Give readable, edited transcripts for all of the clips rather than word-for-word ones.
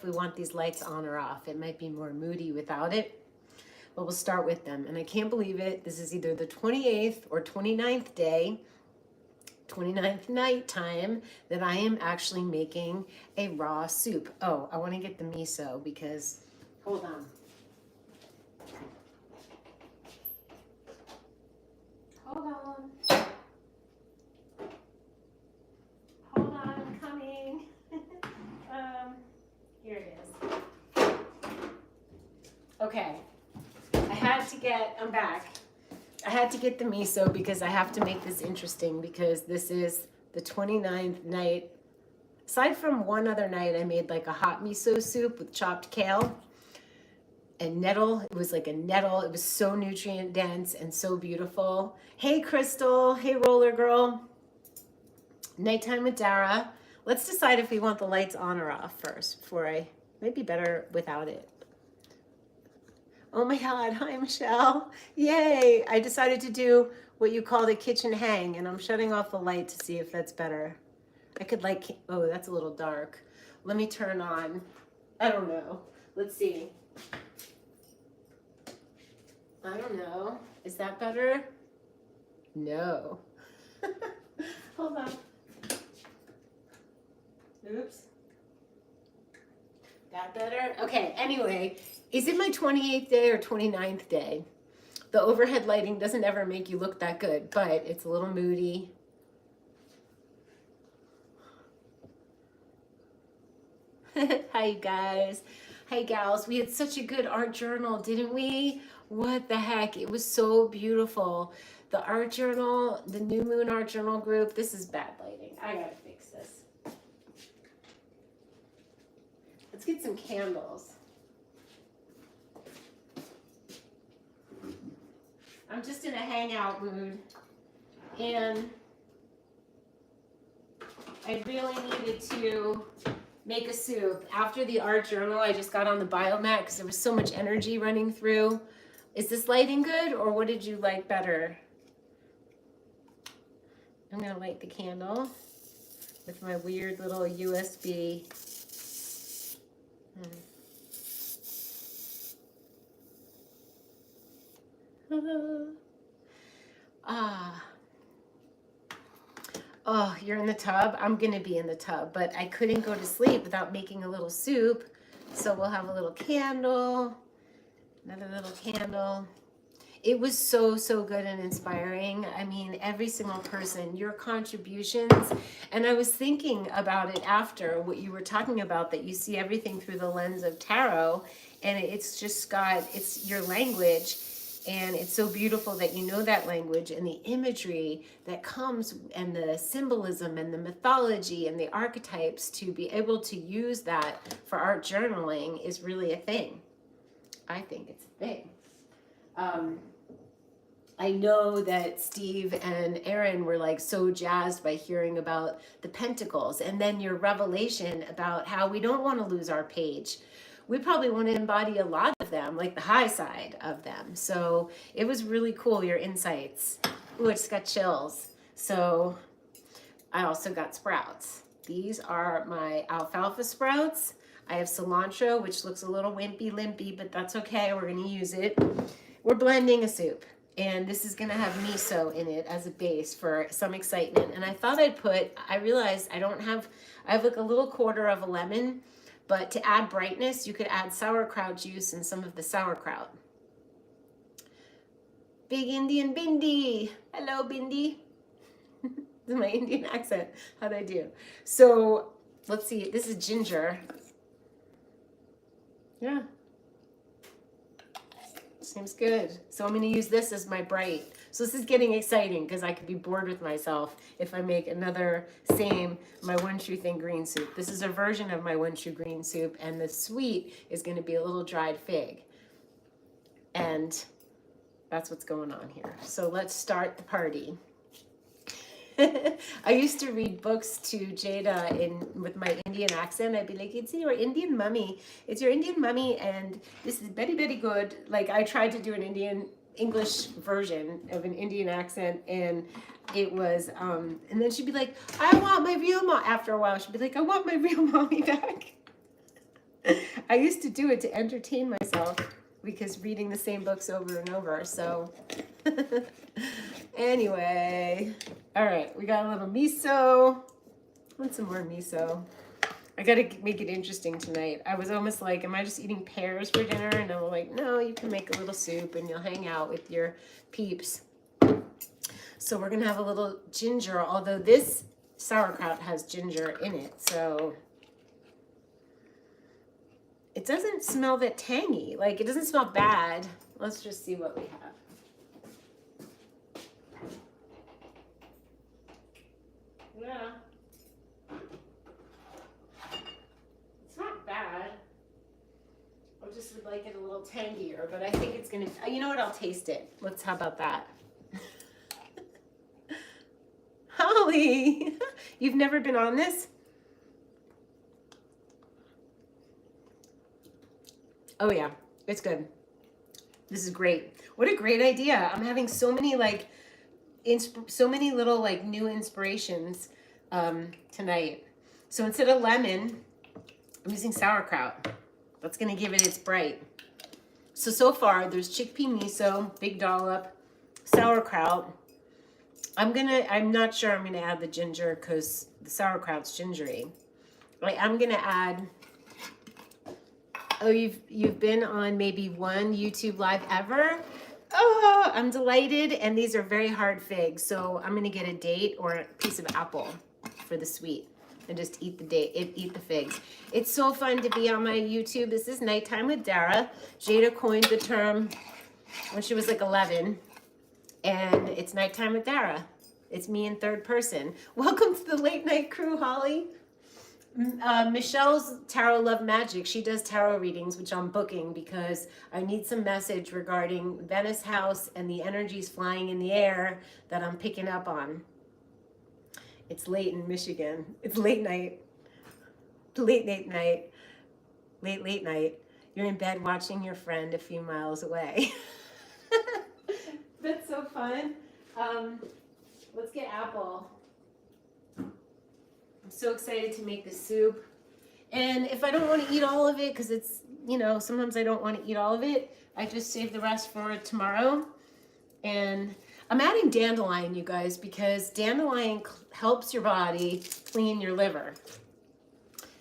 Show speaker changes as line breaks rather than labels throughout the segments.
if we want these lights on or off. It might be more moody without it, but we'll start with them. And I can't believe it. This is either the 28th or 29th day, 29th night time, that I am actually making a raw soup. Oh, I want to get the miso because, hold on. Hold on. Hold on, I'm coming. Here it is. Okay. I'm back. I had to get the miso because I have to make this interesting because this is the 29th night. Aside from one other night, I made like a hot miso soup with chopped kale and nettle. It was like a nettle. It was so nutrient dense and so beautiful. Hey, Crystal. Hey, Roller Girl. Nighttime with Dara. Let's decide if we want the lights on or off first before might be better without it. Oh my God, hi Michelle. Yay, I decided to do what you call the kitchen hang, and I'm shutting off the light to see if that's better. I could oh, that's a little dark. Let me turn on, I don't know. Let's see. I don't know, is that better? No. Hold on. Oops. That better? Okay, anyway, is it my 28th day or 29th day? The overhead lighting doesn't ever make you look that good, but it's a little moody. Hi, you guys. Hi, gals. We had such a good art journal, didn't we? What the heck? It was so beautiful. The art journal, the New Moon art journal group. This is bad lighting. I gotta fix this. Let's get some candles. I'm just in a hangout mood, and I really needed to make a soup. After the art journal, I just got on the biomat because there was so much energy running through. Is this lighting good, or what did you like better? I'm gonna light the candle with my weird little USB. Oh, you're in the tub? I'm gonna be in the tub, but I couldn't go to sleep without making a little soup. So we'll have a little candle, another little candle. It was so, so good and inspiring. I mean, every single person, your contributions. And I was thinking about it after what you were talking about, that you see everything through the lens of tarot, and it's just it's your language. And it's so beautiful that you know that language, and the imagery that comes, and the symbolism and the mythology and the archetypes, to be able to use that for art journaling is really a thing. I think it's a thing. I know that Steve and Aaron were like so jazzed by hearing about the pentacles, and then your revelation about how we don't want to lose our page. We probably want to embody a lot of them, like the high side of them. So it was really cool, your insights. Ooh, I just got chills. So I also got sprouts. These are my alfalfa sprouts. I have cilantro, which looks a little wimpy limpy, but that's okay. We're going to use it. We're blending a soup, and this is going to have miso in it as a base for some excitement. And I thought I realized I have like a little quarter of a lemon, but to add brightness, you could add sauerkraut juice and some of the sauerkraut. Big Indian Bindi. Hello, Bindi. This is my Indian accent. How'd I do? So let's see. This is ginger. Yeah. Seems good. So I'm going to use this as my bright. So this is getting exciting because I could be bored with myself if I make another my one true thing green soup. This is a version of my one true green soup, and the sweet is going to be a little dried fig. And that's what's going on here. So let's start the party. I used to read books to Jada with my Indian accent. I'd be like, it's your Indian mummy. It's your Indian mummy, and this is very, very good. Like, I tried to do an English version of an Indian accent, and it was, and then she'd be like, I want my real mom. After a while, she'd be like, I want my real mommy back. I used to do it to entertain myself because reading the same books over and over. So anyway, all right, we got a little miso. I want some more miso. I got to make it interesting tonight. I was almost like, am I just eating pears for dinner? And I'm like, no, you can make a little soup and you'll hang out with your peeps. So we're going to have a little ginger, although this sauerkraut has ginger in it. So it doesn't smell that tangy. Like, it doesn't smell bad. Let's just see what we have. Yeah. It's not bad. I just would like it a little tangier, but I think it's going to, you know what? I'll taste it. How about that? Holly, you've never been on this? Oh yeah, it's good. This is great. What a great idea. I'm having so many little like new inspirations tonight. So instead of lemon, I'm using sauerkraut. That's gonna give it its bright. So far there's chickpea miso, big dollop, sauerkraut. I'm not sure I'm gonna add the ginger because the sauerkraut's gingery. I'm gonna add, oh, you've been on maybe one YouTube live ever? Oh, I'm delighted. And these are very hard figs. So I'm gonna get a date or a piece of apple for the sweet and just eat the figs. It's so fun to be on my YouTube. This is Nighttime with Dara. Jada coined the term when she was like 11. And it's Nighttime with Dara. It's me in third person. Welcome to the late night crew, Holly. Michelle's Tarot Love Magic. She does tarot readings, which I'm booking because I need some message regarding Venice house and the energies flying in the air that I'm picking up on. It's late in Michigan. It's late night. Late night. You're in bed watching your friend a few miles away. That's so fun. Let's get apple. I'm so excited to make the soup. And if I don't want to eat all of it, because it's, sometimes I don't want to eat all of it, I just save the rest for tomorrow. And I'm adding dandelion, you guys, because dandelion helps your body clean your liver.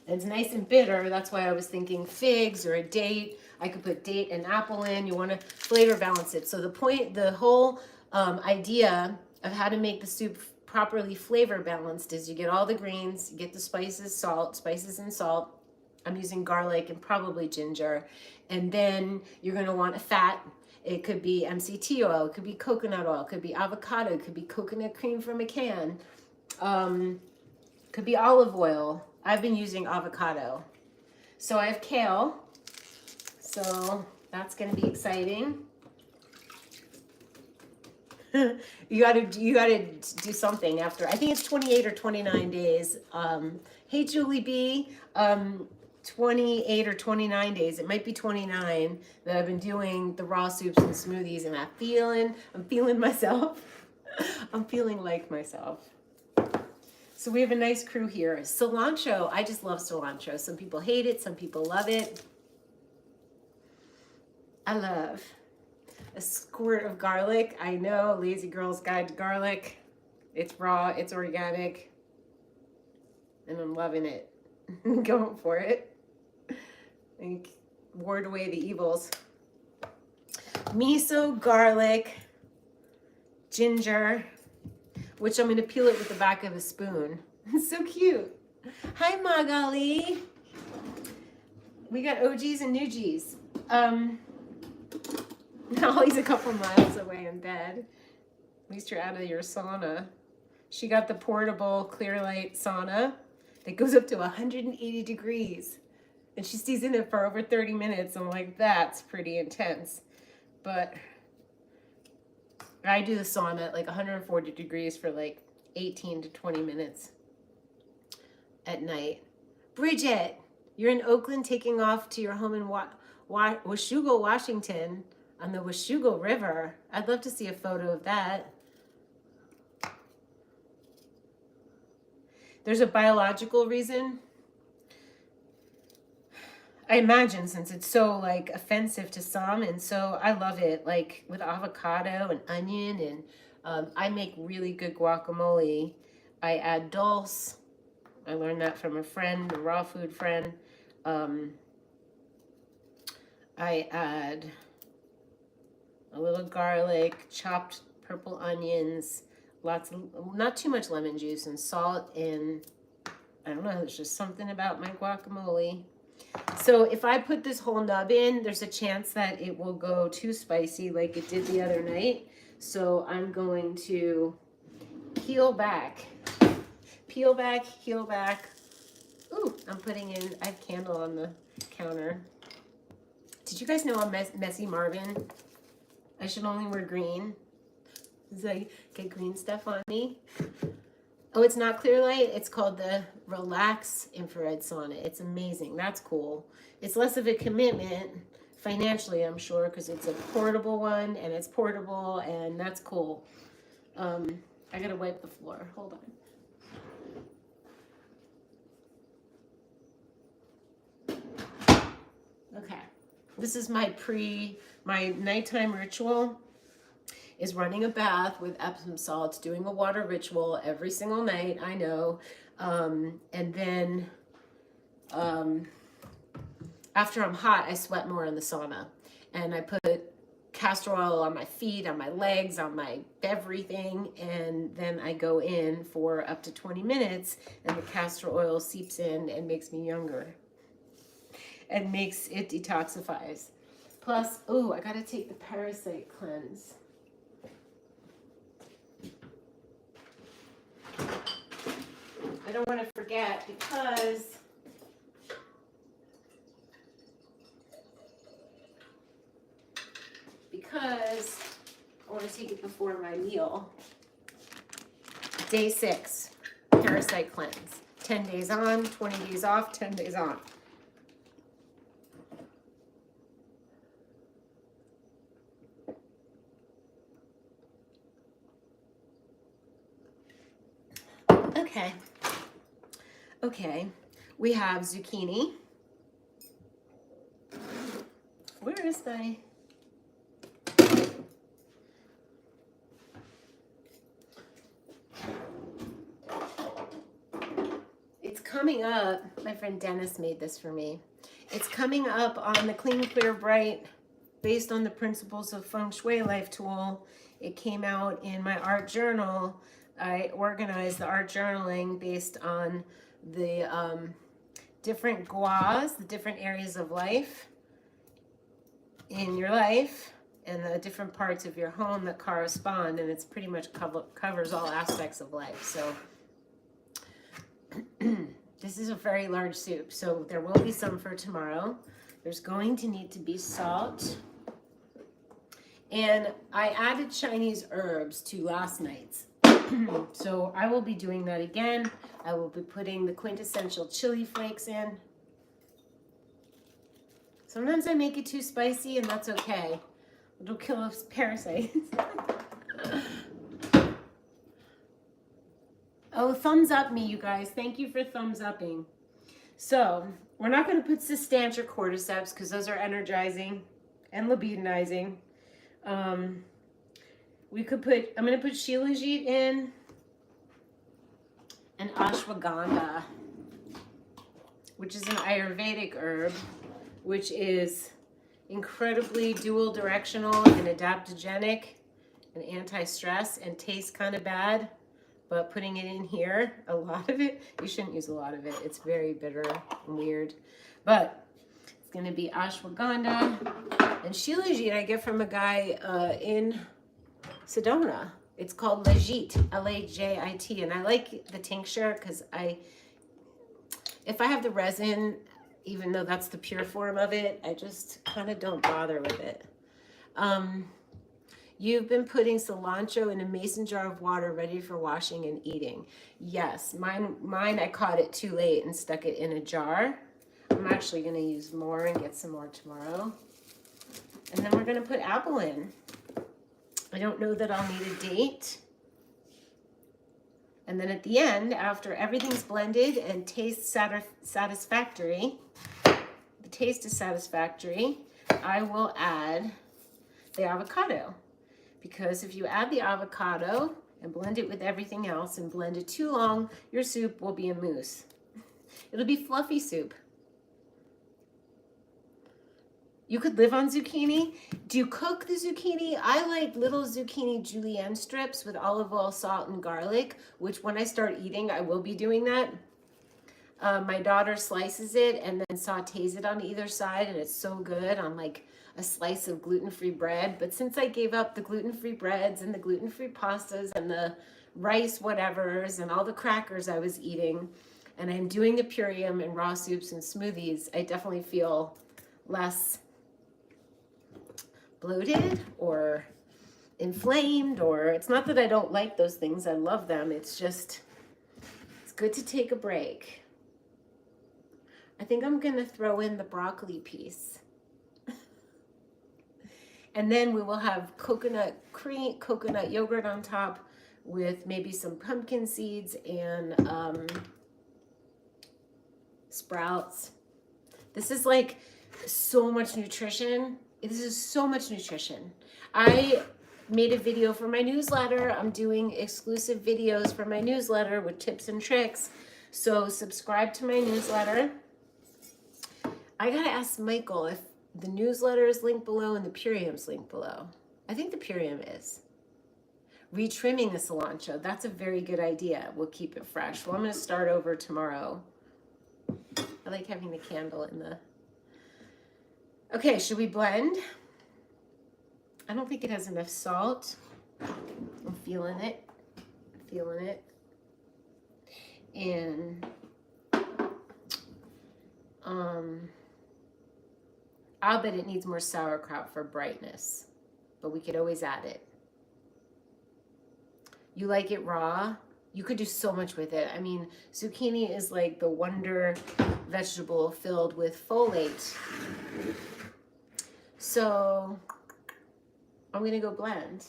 And it's nice and bitter. That's why I was thinking figs or a date. I could put date and apple in. You want to flavor balance it. So the whole idea of how to make the soup properly flavor balanced is you get all the greens, you get the spices and salt. I'm using garlic and probably ginger. And then you're going to want a fat. It could be MCT oil, it could be coconut oil, it could be avocado, it could be coconut cream from a can, could be olive oil. I've been using avocado. So I have kale. So that's going to be exciting. you gotta do something after. I think it's 28 or 29 days. Hey Julie B, 28 or 29 days. It might be 29 that I've been doing the raw soups and smoothies, and I'm feeling myself. I'm feeling like myself. So we have a nice crew here. Cilantro. I just love cilantro. Some people hate it. Some people love it. I love a squirt of garlic. I know, Lazy Girl's Guide to Garlic. It's raw, it's organic, and I'm loving it. Going for it. And ward away the evils. Miso, garlic, ginger, which I'm going to peel it with the back of a spoon. It's so cute. Hi, Magali. We got OGs and newgies. Holly's a couple miles away in bed. At least you're out of your sauna. She got the portable clear light sauna that goes up to 180 degrees. And she stays in it for over 30 minutes. I'm like, that's pretty intense. But I do the sauna at like 140 degrees for like 18 to 20 minutes at night. Bridget, you're in Oakland taking off to your home in Washougal, Washington. On the Washougal River. I'd love to see a photo of that. There's a biological reason. I imagine, since it's so like offensive to some, and so I love it, like with avocado and onion, and I make really good guacamole. I add dulse. I learned that from a friend, a raw food friend. I add a little garlic, chopped purple onions, lots of, not too much lemon juice, and salt, and I don't know, there's just something about my guacamole. So if I put this whole nub in, there's a chance that it will go too spicy like it did the other night. So I'm going to peel back, heel back. Ooh, I'm putting in, I have candle on the counter. Did you guys know I'm Messy Marvin? I should only wear green. So I get green stuff on me. Oh, it's not clear light. It's called the Relax Infrared Sauna. It's amazing. That's cool. It's less of a commitment financially, I'm sure, because it's a portable one, and it's portable, and that's cool. I gotta wipe the floor. Hold on. Okay. This is my nighttime ritual. Is running a bath with Epsom salts, doing a water ritual every single night, I know. And then after I'm hot, I sweat more in the sauna. And I put castor oil on my feet, on my legs, on my everything. And then I go in for up to 20 minutes, and the castor oil seeps in and makes me younger. And makes it detoxifies. Plus, oh, I gotta take the parasite cleanse. I don't want to forget because I want to take it before my meal. Day 6, parasite cleanse. 10 days on, 20 days off, 10 days on. Okay, we have zucchini. Where is my... It's coming up. My friend Dennis made this for me. It's coming up on the Clean, Clear, Bright, based on the principles of Feng Shui Life tool. It came out in my art journal. I organized the art journaling based on the different guas, the different areas of life in your life, and the different parts of your home that correspond, and it's pretty much covers all aspects of life. So this is a very large soup, so there will be some for tomorrow. There's going to need to be salt, and I added Chinese herbs to last night's. So I will be doing that again. I will be putting the quintessential chili flakes in. Sometimes I make it too spicy, and that's okay. It'll kill us parasites. Oh, thumbs up me, you guys. Thank you for thumbs upping. So we're not going to put Cistantia cordyceps because those are energizing and libidinizing. We could put, I'm going to put shilajit in and ashwagandha, which is an Ayurvedic herb, which is incredibly dual directional and adaptogenic and anti-stress and tastes kind of bad. But putting it in here, a lot of it, you shouldn't use a lot of it. It's very bitter and weird. But it's going to be ashwagandha and shilajit I get from a guy in Sedona. It's called Lajit, L-A-J-I-T, and I like the tincture because if I have the resin, even though that's the pure form of it, I just kind of don't bother with it. You've been putting cilantro in a mason jar of water ready for washing and eating. Yes, mine I caught it too late and stuck it in a jar. I'm actually going to use more and get some more tomorrow. And then we're going to put apple in. I don't know that I'll need a date. And then at the end, after everything's blended and tastes satisfactory, the the taste is satisfactory, I will add the avocado. Because if you add the avocado and blend it with everything else and blend it too long, your soup will be a mousse. It'll be fluffy soup. You could live on zucchini. Do you cook the zucchini? I like little zucchini julienne strips with olive oil, salt, and garlic, which when I start eating, I will be doing that. My daughter slices it and then sautés it on either side, and it's so good on like a slice of gluten-free bread. But since I gave up the gluten-free breads and the gluten-free pastas and the rice whatevers and all the crackers I was eating, and I'm doing the purium and raw soups and smoothies, I definitely feel less bloated or inflamed. Or it's not that I don't like those things, I love them. It's just, it's good to take a break. I think I'm gonna throw in the broccoli piece. And then we will have coconut cream, coconut yogurt on top with maybe some pumpkin seeds and sprouts. This is like so much nutrition. This is so much nutrition. I made a video for my newsletter. I'm doing exclusive videos for my newsletter with tips and tricks. So subscribe to my newsletter. I gotta ask Michael if the newsletter is linked below and the purium's linked below. I think the purium is. Retrimming the cilantro, that's a very good idea. We'll keep it fresh. Well, I'm gonna start over tomorrow. I like having the candle in the... Okay, should we blend? I don't think it has enough salt. I'm feeling it. Feeling it. And I'll bet it needs more sauerkraut for brightness, but we could always add it. You like it raw? You could do so much with it. I mean, zucchini is like the wonder vegetable filled with folate. So I'm gonna go blend.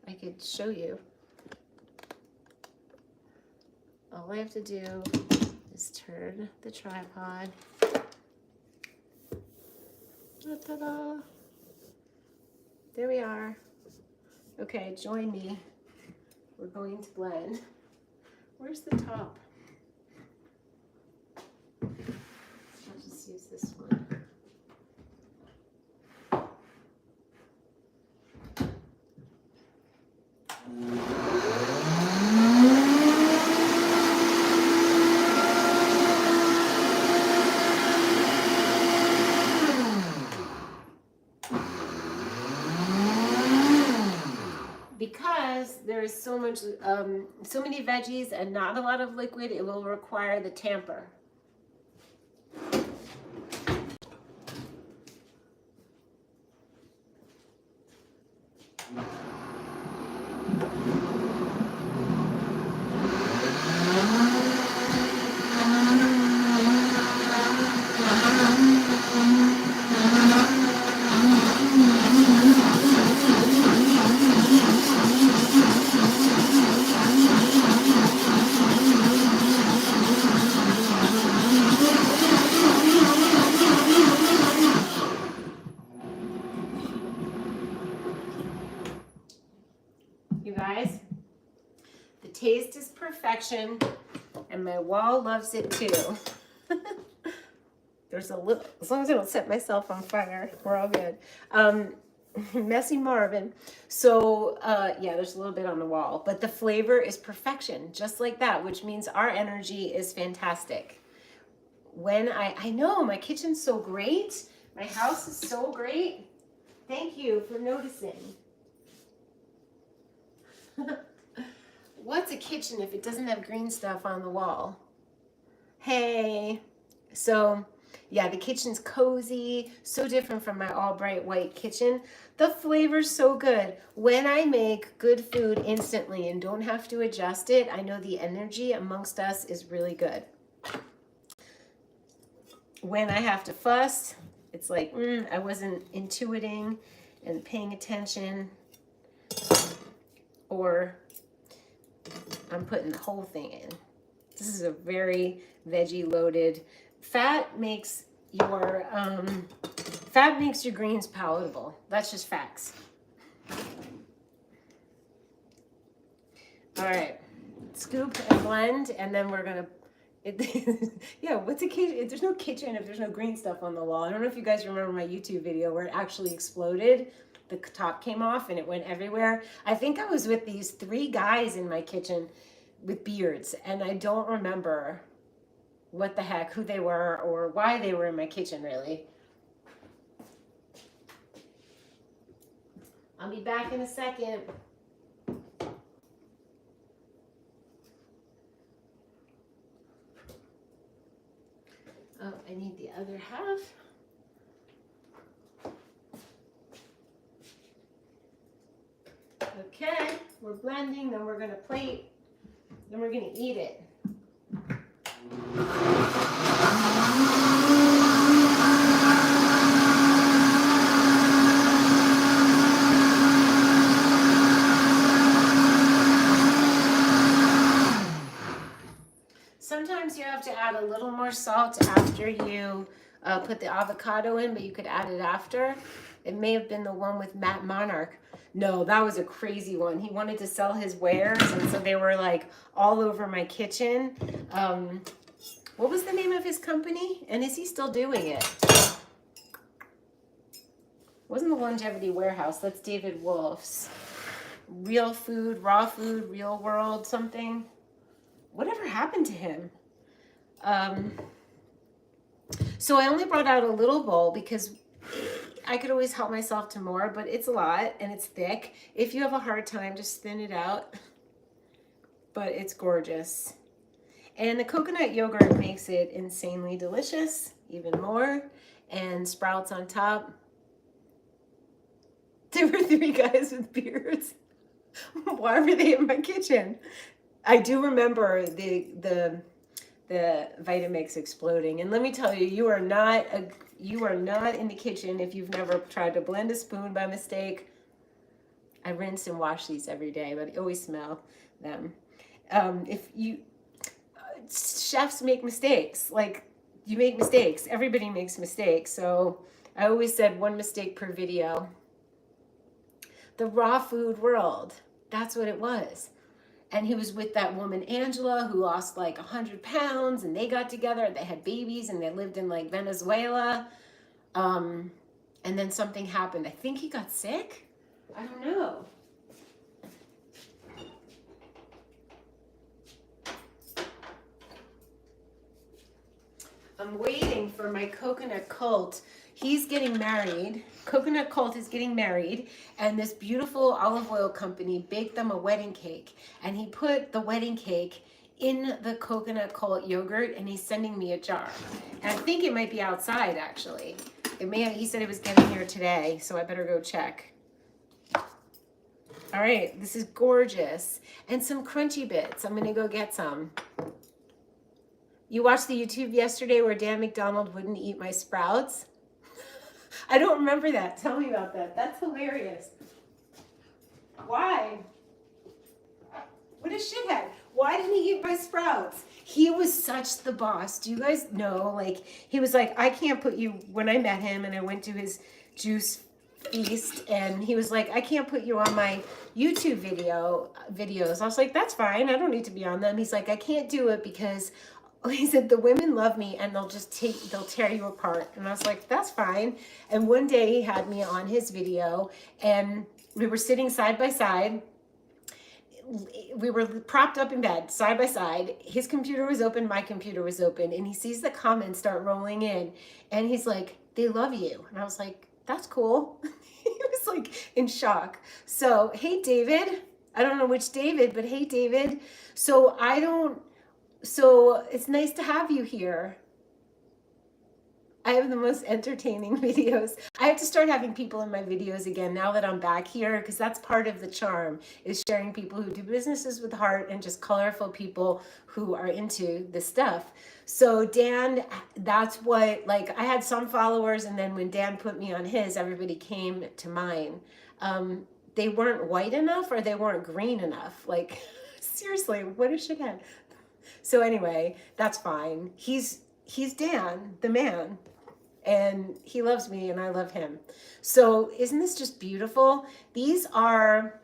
I could show you. All I have to do is turn the tripod. Ta-da! There we are. Okay, join me. We're going to blend. Where's the top? I'll just use this one. Because there is so much, so many veggies and not a lot of liquid, it will require the tamper. You guys, the taste is perfection, and my wall loves it too. There's a little, as long as I don't set myself on fire, we're all good. Messy Marvin. So yeah, there's a little bit on the wall, but the flavor is perfection, just like that, which means our energy is fantastic. When I know my kitchen's so great, my house is so great. Thank you for noticing. What's a kitchen if it doesn't have green stuff on the wall? Hey, so yeah, the kitchen's cozy, so different from my all bright white kitchen. The flavor's so good. When I make good food instantly and don't have to adjust it, I know the energy amongst us is really good. When I have to fuss, it's like, I wasn't intuiting and paying attention, or I'm putting the whole thing in. This is a very veggie loaded. Fat makes your fat makes your greens palatable. That's just facts. All right, scoop and blend, and then we're gonna. Yeah, what's a kitchen? There's no kitchen if there's no green stuff on the wall. I don't know if you guys remember my YouTube video where it actually exploded. The top came off and it went everywhere. I think I was with these 3 guys in my kitchen with beards, and I don't remember what the heck, who they were or why they were in my kitchen, really. I'll be back in a second. Oh, I need the other half. Okay, we're blending, then we're gonna plate, then we're gonna eat it. Sometimes you have to add a little more salt after you put the avocado in, but you could add it after. It may have been the one with Matt Monarch. No, that was a crazy one. He wanted to sell his wares, and so they were like all over my kitchen. What was the name of his company? And is he still doing it? Wasn't the Longevity Warehouse? That's David Wolf's. Real Food, Raw Food, Real World, something. Whatever happened to him? So I only brought out a little bowl because I could always help myself to more, but it's a lot and it's thick. If you have a hard time, just thin it out. But it's gorgeous. And the coconut yogurt makes it insanely delicious, even more. And sprouts on top. There were 3 guys with beards. Why were they in my kitchen? I do remember the Vitamix exploding. And let me tell you, you are not in the kitchen if you've never tried to blend a spoon by mistake. I rinse and wash these every day, but I always smell them. Chefs make mistakes. Like, you make mistakes. Everybody makes mistakes. So I always said 1 mistake per video. The raw food world. That's what it was. And he was with that woman, Angela, who lost like 100 pounds, and they got together, they had babies, and they lived in like Venezuela. And then something happened. I think he got sick. I don't know. I'm waiting for my coconut cult. He's getting married. Coconut Cult is getting married, and this beautiful olive oil company baked them a wedding cake, and he put the wedding cake in the Coconut Cult yogurt, and he's sending me a jar. And I think it might be outside, actually. It may have, he said it was getting here today, so I better go check. All right, this is gorgeous. And some crunchy bits. I'm gonna go get some. You watched the YouTube yesterday where Dan McDonald wouldn't eat my sprouts? I don't remember that. Tell me about that. That's hilarious. Why? What a shithead. Why didn't he eat my sprouts? He was such the boss. Do you guys know? Like, he was like, I can't put you, when I met him and I went to his juice feast, and he was like, I can't put you on my YouTube videos. I was like, that's fine. I don't need to be on them. He's like, I can't do it because he said, the women love me and they'll tear you apart. And I was like, that's fine. And one day he had me on his video, and we were sitting side by side. We were propped up in bed, side by side. His computer was open, my computer was open, and he sees the comments start rolling in. And he's like, they love you. And I was like, that's cool. He was like in shock. So, hey, David. I don't know which David, but hey, David. So it's nice to have you here. I have the most entertaining videos. I have to start having people in my videos again now that I'm back here, because that's part of the charm, is sharing people who do businesses with heart and just colorful people who are into this stuff. So Dan, that's what, like, I had some followers, and then when Dan put me on his, everybody came to mine. They weren't white enough, or they weren't green enough. Like, seriously, what a shithead. So anyway, that's fine. He's Dan, the man. and he loves me and I love him. So isn't this just beautiful? These are,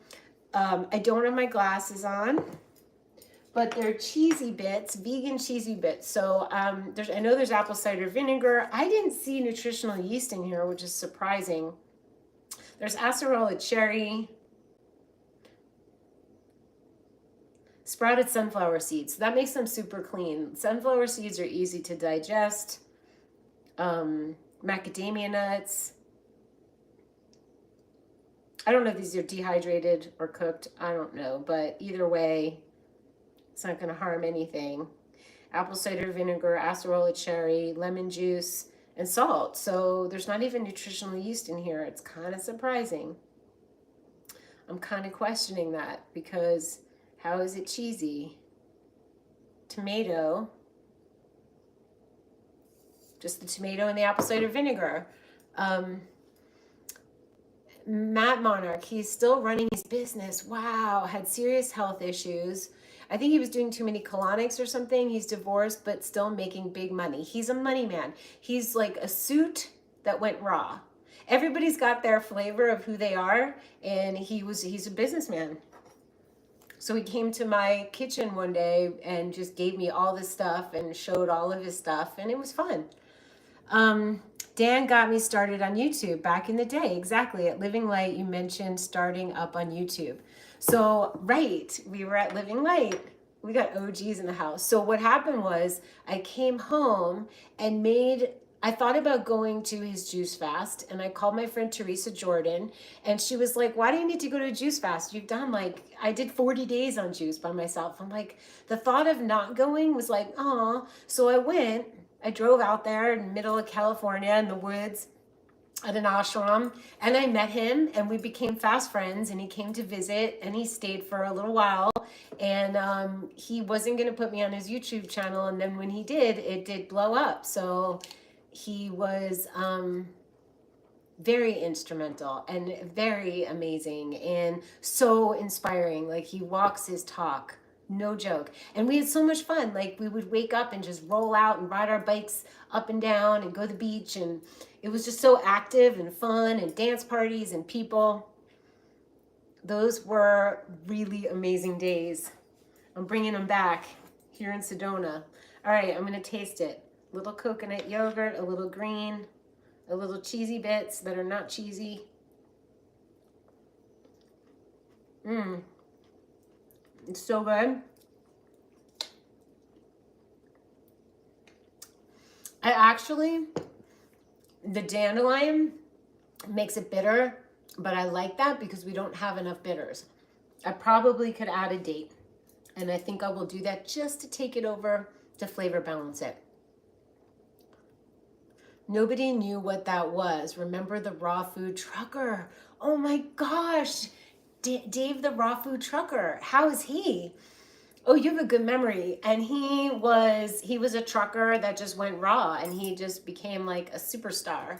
I don't have my glasses on, but they're cheesy bits, vegan cheesy bits. So I know there's apple cider vinegar. I didn't see nutritional yeast in here, which is surprising. There's acerola cherry, sprouted sunflower seeds. That makes them super clean. Sunflower seeds are easy to digest. Macadamia nuts. I don't know if these are dehydrated or cooked. I don't know, but either way, it's not going to harm anything. Apple cider vinegar, acerola cherry, lemon juice, and salt. So there's not even nutritional yeast in here. It's kind of surprising. I'm kind of questioning that because how is it cheesy? Tomato. Just the tomato and the apple cider vinegar. Matt Monarch, he's still running his business. Wow, had serious health issues. I think he was doing too many colonics or something. He's divorced, but still making big money. He's a money man. He's like a suit that went raw. Everybody's got their flavor of who they are, and he's a businessman. So he came to my kitchen one day and just gave me all this stuff and showed all of his stuff, and it was fun. Dan got me started on YouTube back in the day, exactly. At Living Light, you mentioned starting up on YouTube. So, right, we were at Living Light. We got OGs in the house. So what happened was I came home and I thought about going to his juice fast, and I called my friend Teresa Jordan, and she was like, why do you need to go to a juice fast? You've done I did 40 days on juice by myself. I'm like, the thought of not going was like, oh. So I went. I drove out there in the middle of California in the woods at an ashram, and I met him, and we became fast friends, and he came to visit, and he stayed for a little while, and he wasn't going to put me on his YouTube channel, and then when he did, it did blow up. So he was very instrumental and very amazing and so inspiring. Like, he walks his talk. No joke. And we had so much fun. Like, we would wake up and just roll out and ride our bikes up and down and go to the beach. And it was just so active and fun, and dance parties and people. Those were really amazing days. I'm bringing them back here in Sedona. All right, I'm going to taste it. A little coconut yogurt, a little green, a little cheesy bits that are not cheesy. It's so good. The dandelion makes it bitter, but I like that because we don't have enough bitters. I probably could add a date, and I think I will do that just to take it over to flavor balance it. Nobody knew what that was. Remember the raw food trucker? Oh my gosh. Dave the raw food trucker. How is he? Oh, you have a good memory. And he was a trucker that just went raw, and he just became like a superstar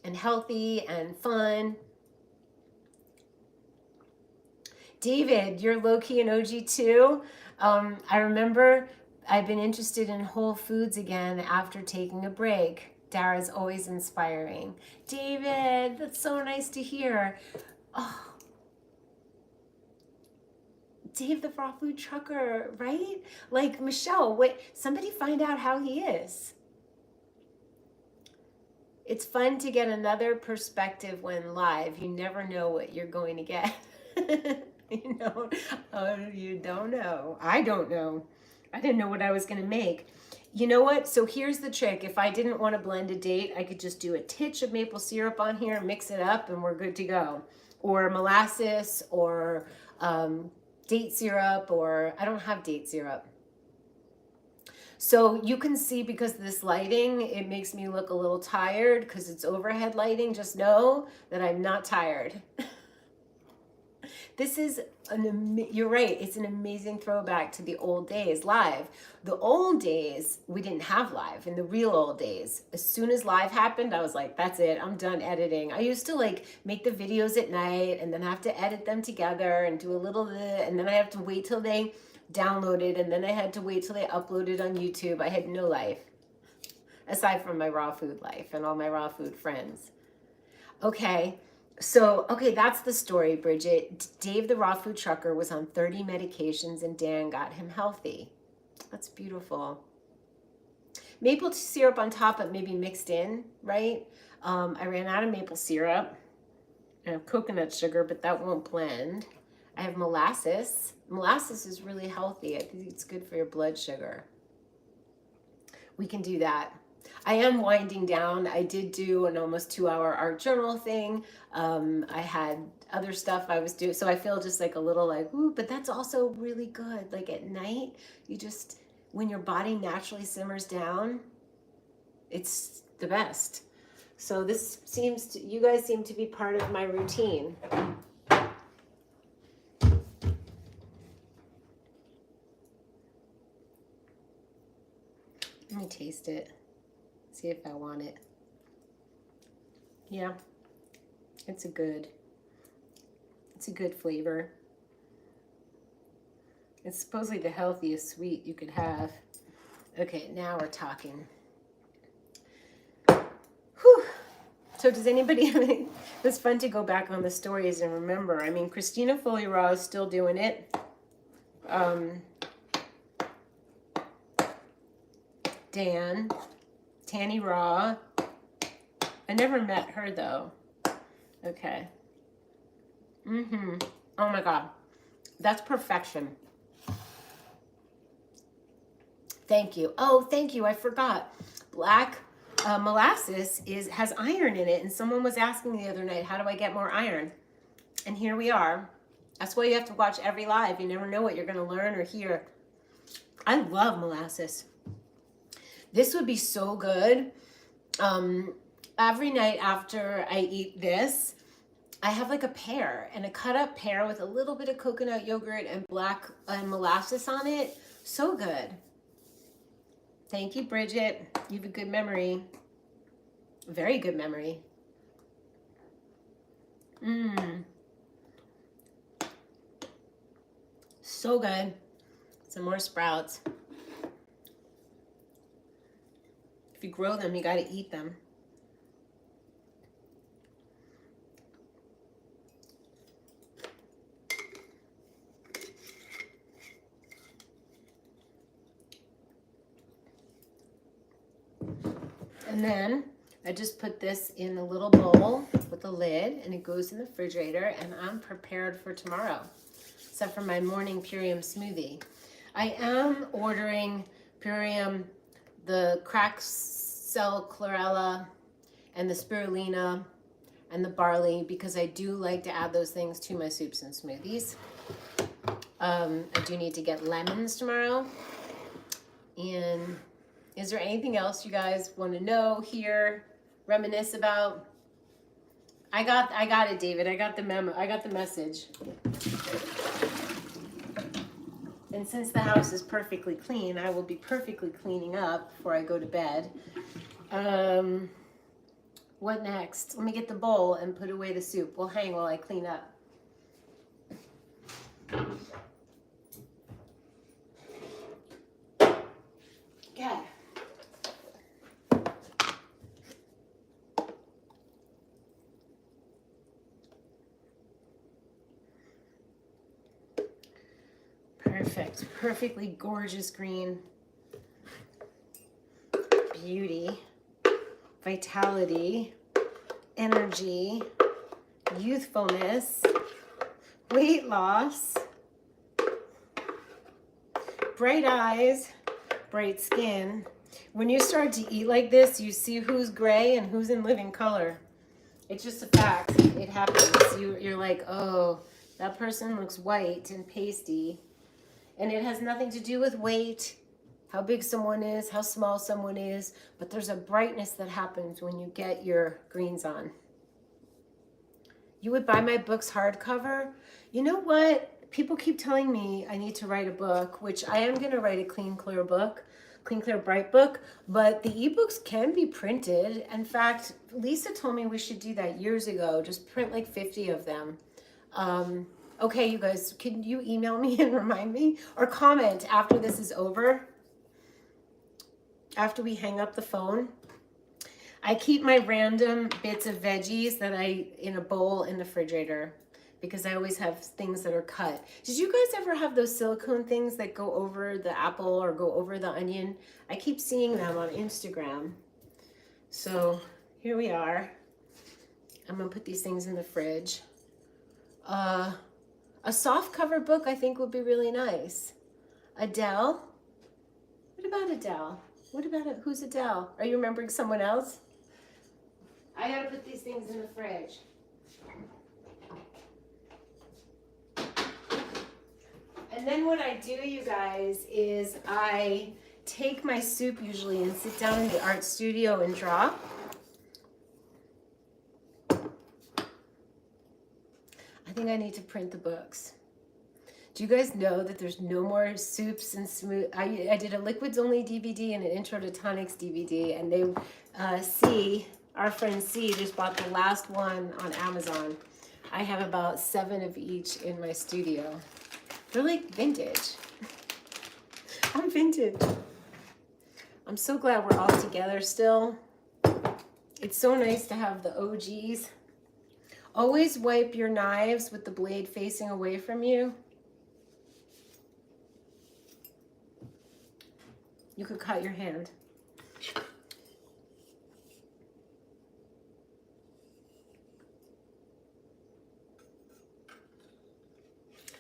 and healthy and fun. David, you're low-key an OG too. I remember I've been interested in whole foods again after taking a break. Dara's always inspiring. David, that's so nice to hear. Oh, Dave the raw food trucker, right? Like, Michelle, wait, somebody find out how he is. It's fun to get another perspective when live. You never know what you're going to get. You don't know. I don't know. I didn't know what I was going to make. You know what? So here's the trick. If I didn't want to blend a date, I could just do a titch of maple syrup on here, mix it up, and we're good to go. Or molasses, or date syrup, or I don't have date syrup. So you can see, because of this lighting, it makes me look a little tired because it's overhead lighting. Just know that I'm not tired. This is you're right. It's an amazing throwback to the old days live. The old days, we didn't have live. In the real old days, as soon as live happened, I was like, that's it. I'm done editing. I used to like make the videos at night and then have to edit them together and do a little bit, and then I have to wait till they downloaded, and then I had to wait till they uploaded on YouTube. I had no life. aside from my raw food life and all my raw food friends. Okay, so, okay, that's the story, Bridget. Dave the raw food trucker was on 30 medications and Dan got him healthy. That's beautiful. Maple syrup on top, but maybe mixed in, right? I ran out of maple syrup. I have coconut sugar, but that won't blend. I have molasses. Molasses is really healthy. I think it's good for your blood sugar. We can do that. I am winding down. I did do an almost 2-hour art journal thing. I had other stuff I was doing. So I feel just like a little like, ooh, but that's also really good. Like at night, you just, when your body naturally simmers down, it's the best. So this seems to, you guys seem to be part of my routine. Let me taste it. See if I want it. Yeah, it's a good flavor. It's supposedly the healthiest sweet you could have. Okay, now we're talking. Whew. So does anybody have any? It was fun to go back on the stories and remember. I mean, Christina Foley Raw is still doing it. Dan, Tanny Raw. I never met her though. Okay. Oh my God. That's perfection. Thank you. Oh, thank you. I forgot. Black molasses has iron in it. And someone was asking the other night, how do I get more iron? And here we are. That's why you have to watch every live. You never know what you're going to learn or hear. I love molasses. This would be so good. Every night after I eat this, I have like a pear and a cut up pear with a little bit of coconut yogurt and black molasses on it. So good. Thank you, Bridget. You have a good memory. Very good memory. So good. Some more sprouts. If you grow them, you got to eat them. And then I just put this in a little bowl with a lid and it goes in the refrigerator and I'm prepared for tomorrow, except for my morning Purium smoothie. I am ordering Purium, the cracked cell chlorella and the spirulina and the barley because I do like to add those things to my soups and smoothies. I do need to get lemons tomorrow. And is there anything else you guys want to know, hear, reminisce about? I got it, David. I got the memo. I got the message. And since the house is perfectly clean, I will be perfectly cleaning up before I go to bed. What next? Let me get the bowl and put away the soup. We'll hang while I clean up. Okay. Perfect. Perfectly gorgeous green. Beauty. Vitality. Energy. Youthfulness. Weight loss. Bright eyes. Bright skin. When you start to eat like this, you see who's gray and who's in living color. It's just a fact. It happens. You're like, oh, that person looks white and pasty. And it has nothing to do with weight, how big someone is, how small someone is, but there's a brightness that happens when you get your greens on. You would buy my books hardcover? You know what? People keep telling me I need to write a book, which I am going to write a Clean Clear book, Clean Clear Bright book, but the ebooks can be printed. In fact, Lisa told me we should do that years ago, just print like 50 of them. Okay, you guys, can you email me and remind me? Or comment after this is over? After we hang up the phone? I keep my random bits of veggies that in a bowl in the refrigerator because I always have things that are cut. Did you guys ever have those silicone things that go over the apple or go over the onion? I keep seeing them on Instagram. So here we are. I'm gonna put these things in the fridge. A soft cover book I think would be really nice. Adele? What about Adele? What about it? Who's Adele? Are you remembering someone else? I gotta put these things in the fridge. And then what I do, you guys, is I take my soup usually and sit down in the art studio and draw. I think I need to print the books. Do you guys know that there's no more soups and smooth? I did a liquids only DVD and an intro to tonics DVD, and they, our friend C just bought the last one on Amazon. I have about 7 of each in my studio. They're like vintage. I'm vintage. I'm so glad we're all together still. It's so nice to have the OGs. Always wipe your knives with the blade facing away from you. You could cut your hand.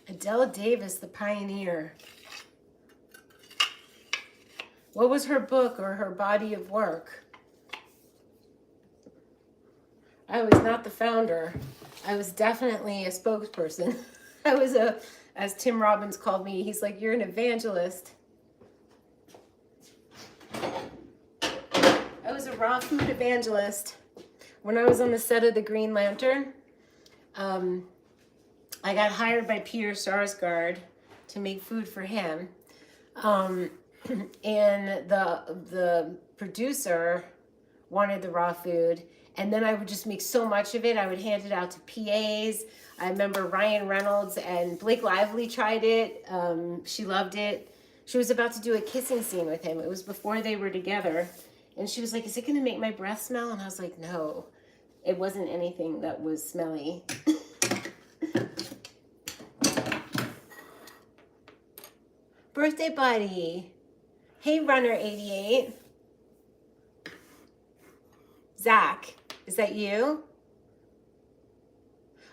Adele Davis, the pioneer. What was her book or her body of work? I was not the founder. I was definitely a spokesperson. I was as Tim Robbins called me, he's like, you're an evangelist. I was a raw food evangelist. When I was on the set of the Green Lantern, I got hired by Peter Sarsgaard to make food for him. And the producer wanted the raw food. And then I would just make so much of it. I would hand it out to PAs. I remember Ryan Reynolds and Blake Lively tried it. She loved it. She was about to do a kissing scene with him. It was before they were together. And she was like, is it going to make my breath smell? And I was like, no, it wasn't anything that was smelly. Birthday buddy. Hey, Runner88. Zach, is that you?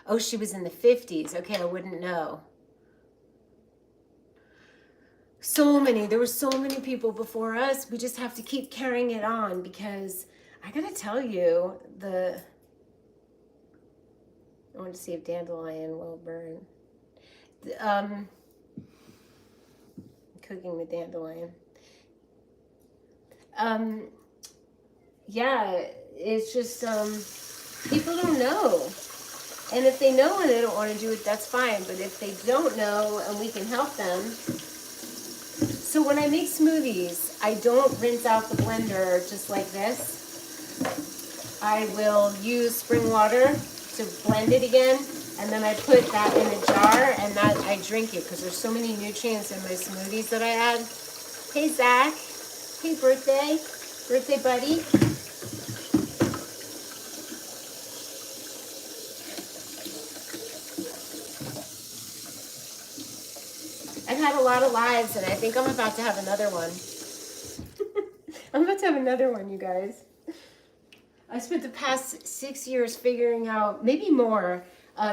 Oh, she was in the 50s. Okay, I wouldn't know. There were so many people before us. We just have to keep carrying it on because I gotta tell you, I want to see if dandelion will burn. Cooking the dandelion. Yeah, it's just, people don't know. And if they know and they don't want to do it, that's fine. But if they don't know and we can help them. So when I make smoothies, I don't rinse out the blender just like this. I will use spring water to blend it again. And then I put that in a jar and I drink it because there's so many nutrients in my smoothies that I add. Hey, Zach. Hey, birthday buddy. I've had a lot of lives and I think I'm about to have another one. I'm about to have another one, you guys. I spent the past 6 years figuring out, maybe more,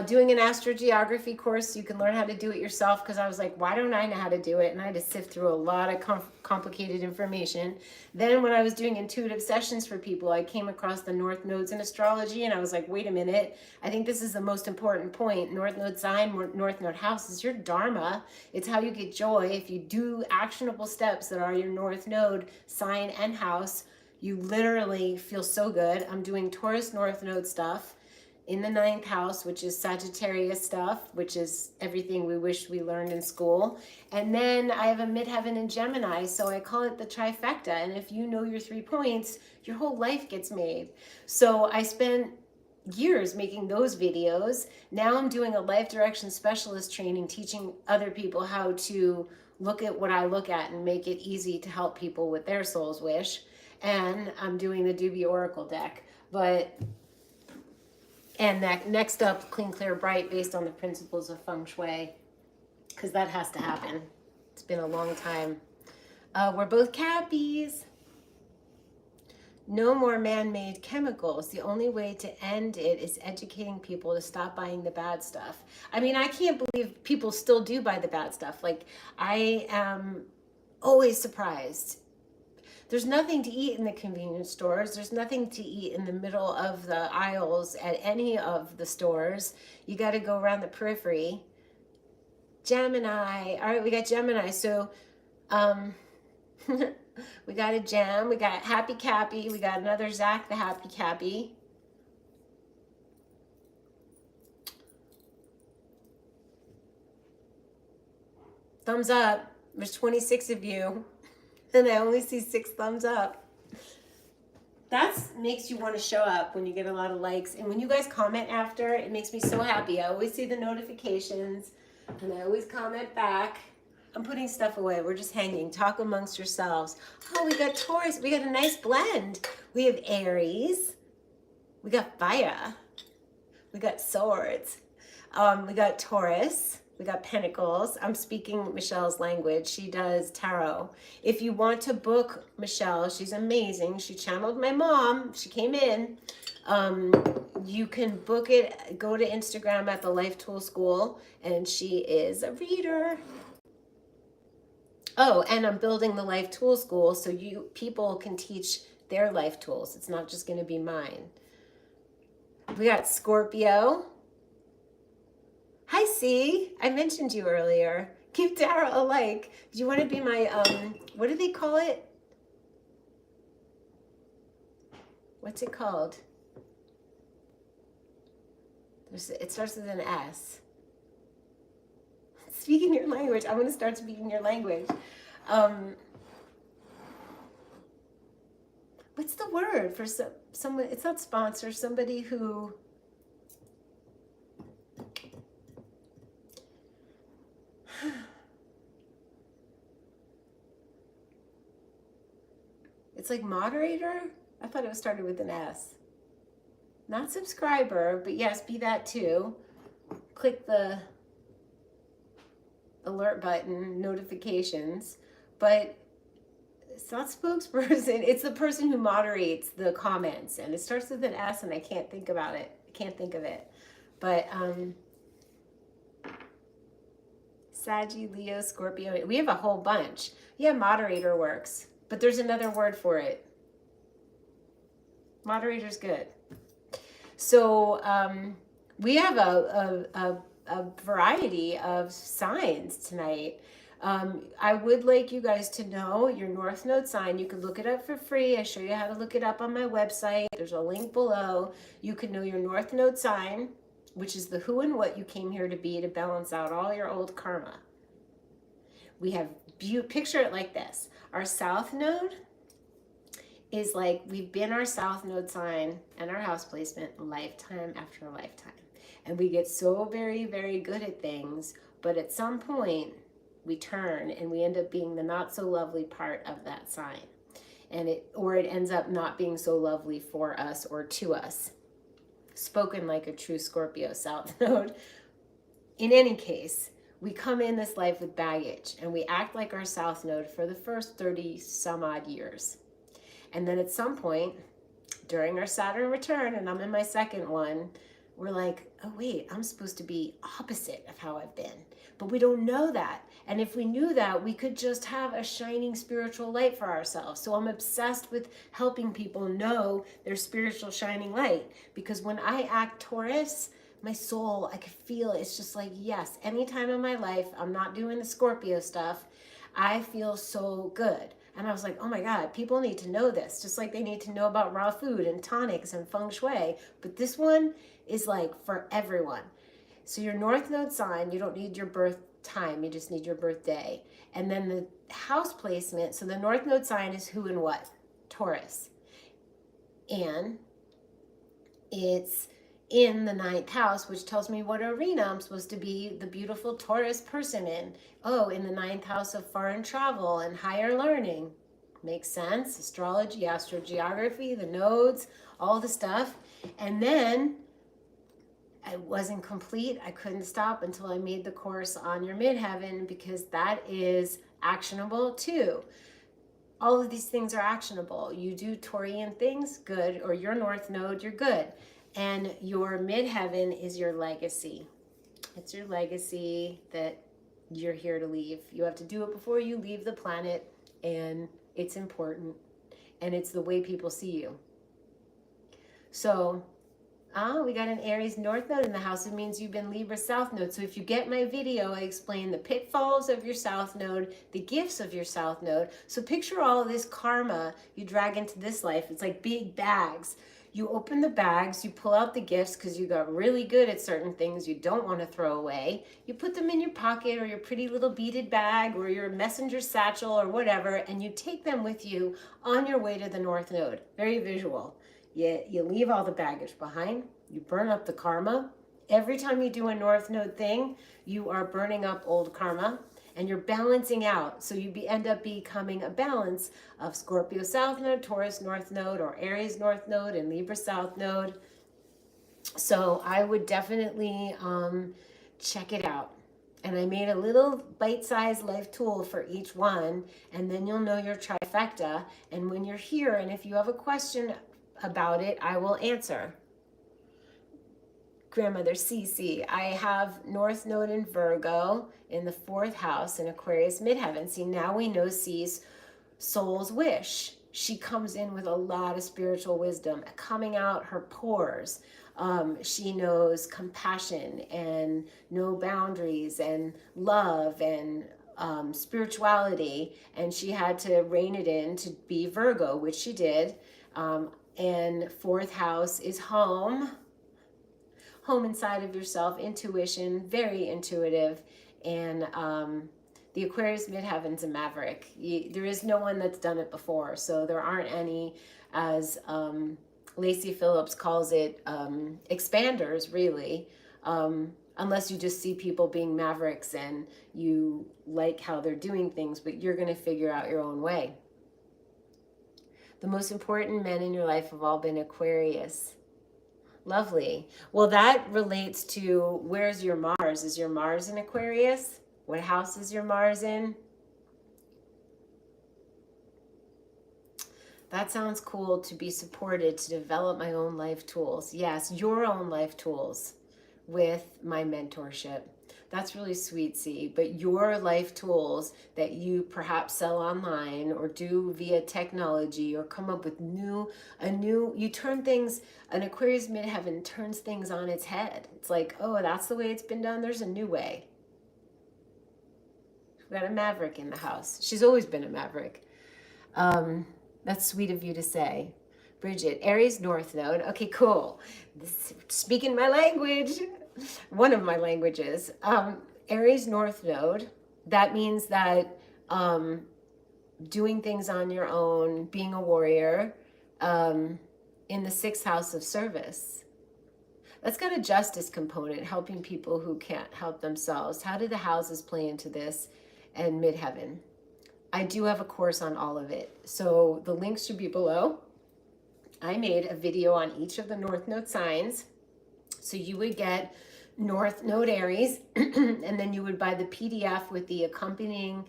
doing an astrogeography course so you can learn how to do it yourself because I was like, why don't I know how to do it? And I had to sift through a lot of complicated information. Then when I was doing intuitive sessions for people, I came across the North Nodes in astrology and I was like, wait a minute, I think this is the most important point. North Node sign, North Node house is your dharma. It's how you get joy. If you do actionable steps that are your North Node sign and house, you literally feel so good. I'm doing Taurus North Node stuff in the 9th house, which is Sagittarius stuff, which is everything we wish we learned in school. And then I have a midheaven in Gemini, so I call it the trifecta. And if you know your 3 points, your whole life gets made. So I spent years making those videos. Now I'm doing a life direction specialist training, teaching other people how to look at what I look at and make it easy to help people with their soul's wish. and I'm doing the Doobie Oracle deck. And that next up, Clean, Clear, Bright, based on the principles of Feng Shui, because that has to happen. It's been a long time. We're both Cappies. No more man-made chemicals. The only way to end it is educating people to stop buying the bad stuff. I mean, I can't believe people still do buy the bad stuff. Like, I am always surprised. There's nothing to eat in the convenience stores. There's nothing to eat in the middle of the aisles at any of the stores. You got to go around the periphery. Gemini. All right, we got Gemini. So, we got a Gem. We got Happy Cappy. We got another Zach the Happy Cappy. Thumbs up. There's 26 of you. And I only see 6 thumbs up. That makes you want to show up when you get a lot of likes. And when you guys comment after, it makes me so happy. I always see the notifications and I always comment back. I'm putting stuff away. We're just hanging. Talk amongst yourselves. Oh, we got Taurus. We got a nice blend. We have Aries. We got Fire. We got Swords. We got Taurus. We got Pentacles. I'm speaking Michelle's language. She does tarot. If you want to book Michelle, she's amazing. She channeled my mom. She came in. You can book it. Go to Instagram at the Life Tool School, and she is a reader. Oh, and I'm building the Life Tool School so people can teach their life tools. It's not just going to be mine. We got Scorpio. Hi, C. I mentioned you earlier. Give Dara a like. Do you want to be my, what do they call it? What's it called? It starts with an S. Speaking your language. I'm going to start speaking your language. What's the word for someone? It's not sponsor. Somebody who... It's like moderator? I thought it was started with an S. Not subscriber, but yes, be that too. Click the alert button, notifications, but it's not spokesperson. It's the person who moderates the comments, and it starts with an S, and I can't think about it. I can't think of it. But Saggy, Leo, Scorpio. We have a whole bunch. Yeah, moderator works, but there's another word for it. Moderator's good. So we have a variety of signs tonight. I would like you guys to know your North Node sign. You can look it up for free. I show you how to look it up on my website. There's a link below. You can know your North Node sign, which is the who and what you came here to be to balance out all your old karma. We have, picture it like this. Our South Node is like, we've been our South Node sign and our house placement lifetime after lifetime. And we get so very, very good at things, but at some point we turn and we end up being the not so lovely part of that sign. And it ends up not being so lovely for us or to us. Spoken like a true Scorpio South Node. In any case, we come in this life with baggage and we act like our South Node for the first 30 some odd years. And then at some point during our Saturn return, and I'm in my second one, we're like, oh wait, I'm supposed to be opposite of how I've been. But we don't know that. And if we knew that, we could just have a shining spiritual light for ourselves. So I'm obsessed with helping people know their spiritual shining light. Because when I act Taurus, my soul, I could feel it's just like, yes, anytime in my life I'm not doing the Scorpio stuff, I feel so good. And I was like, oh my God, people need to know this, just like they need to know about raw food and tonics and feng shui. But this one is like for everyone. So your North Node sign, you don't need your birth time, you just need your birthday. And then the house placement, so the North Node sign is who and what? Taurus. And it's in the 9th house, which tells me what arena I'm supposed to be the beautiful Taurus person in. Oh, in the 9th house of foreign travel and higher learning. Makes sense. Astrology, astrogeography, the nodes, all the stuff. And then I wasn't complete. I couldn't stop until I made the course on your midheaven, because that is actionable too. All of these things are actionable. You do Taurian things, good, or your north node, you're good. And your midheaven is your legacy. It's your legacy that you're here to leave. You have to do it before you leave the planet, and it's important, and it's the way people see you. So, we got an Aries North Node in the house. It means you've been Libra South Node. So if you get my video, I explain the pitfalls of your South Node, the gifts of your South Node. So picture all of this karma you drag into this life. It's like big bags. You open the bags, you pull out the gifts because you got really good at certain things you don't want to throw away. You put them in your pocket or your pretty little beaded bag or your messenger satchel or whatever, and you take them with you on your way to the North Node. Very visual. You leave all the baggage behind. You burn up the karma. Every time you do a North Node thing, you are burning up old karma, and you're balancing out. So you end up becoming a balance of Scorpio South Node, Taurus North Node, or Aries North Node, and Libra South Node. So I would definitely check it out. And I made a little bite-sized life tool for each one, and then you'll know your trifecta. And when you're here, and if you have a question about it, I will answer. Grandmother CC, I have North Node in Virgo in the 4th house in Aquarius midheaven. See, now we know C's soul's wish. She comes in with a lot of spiritual wisdom coming out her pores. She knows compassion and no boundaries and love and spirituality, and she had to rein it in to be Virgo, which she did. And 4th house is home inside of yourself, intuition, very intuitive. And the Aquarius midheaven's a maverick. There is no one that's done it before, so there aren't any, as Lacey Phillips calls it, expanders, really, unless you just see people being mavericks and you like how they're doing things, but you're going to figure out your own way. The most important men in your life have all been Aquarius. Lovely. Well, that relates to, where's your Mars? Is your Mars in Aquarius? What house is your Mars in? That sounds cool, to be supported, to develop my own life tools. Yes, your own life tools with my mentorship. That's really sweet, C. But your life tools that you perhaps sell online or do via technology or come up with you turn things, an Aquarius midheaven turns things on its head. It's like, oh, that's the way it's been done. There's a new way. We've got a maverick in the house. She's always been a maverick. That's sweet of you to say. Bridget, Aries North Node. Okay, cool. Speaking my language. One of my languages. Aries North Node. That means that doing things on your own, being a warrior, in the 6th house of service. That's got a justice component, helping people who can't help themselves. How do the houses play into this? And midheaven. I do have a course on all of it, so the links should be below. I made a video on each of the North Node signs. So you would get North Node Aries, and then you would buy the PDF with the accompanying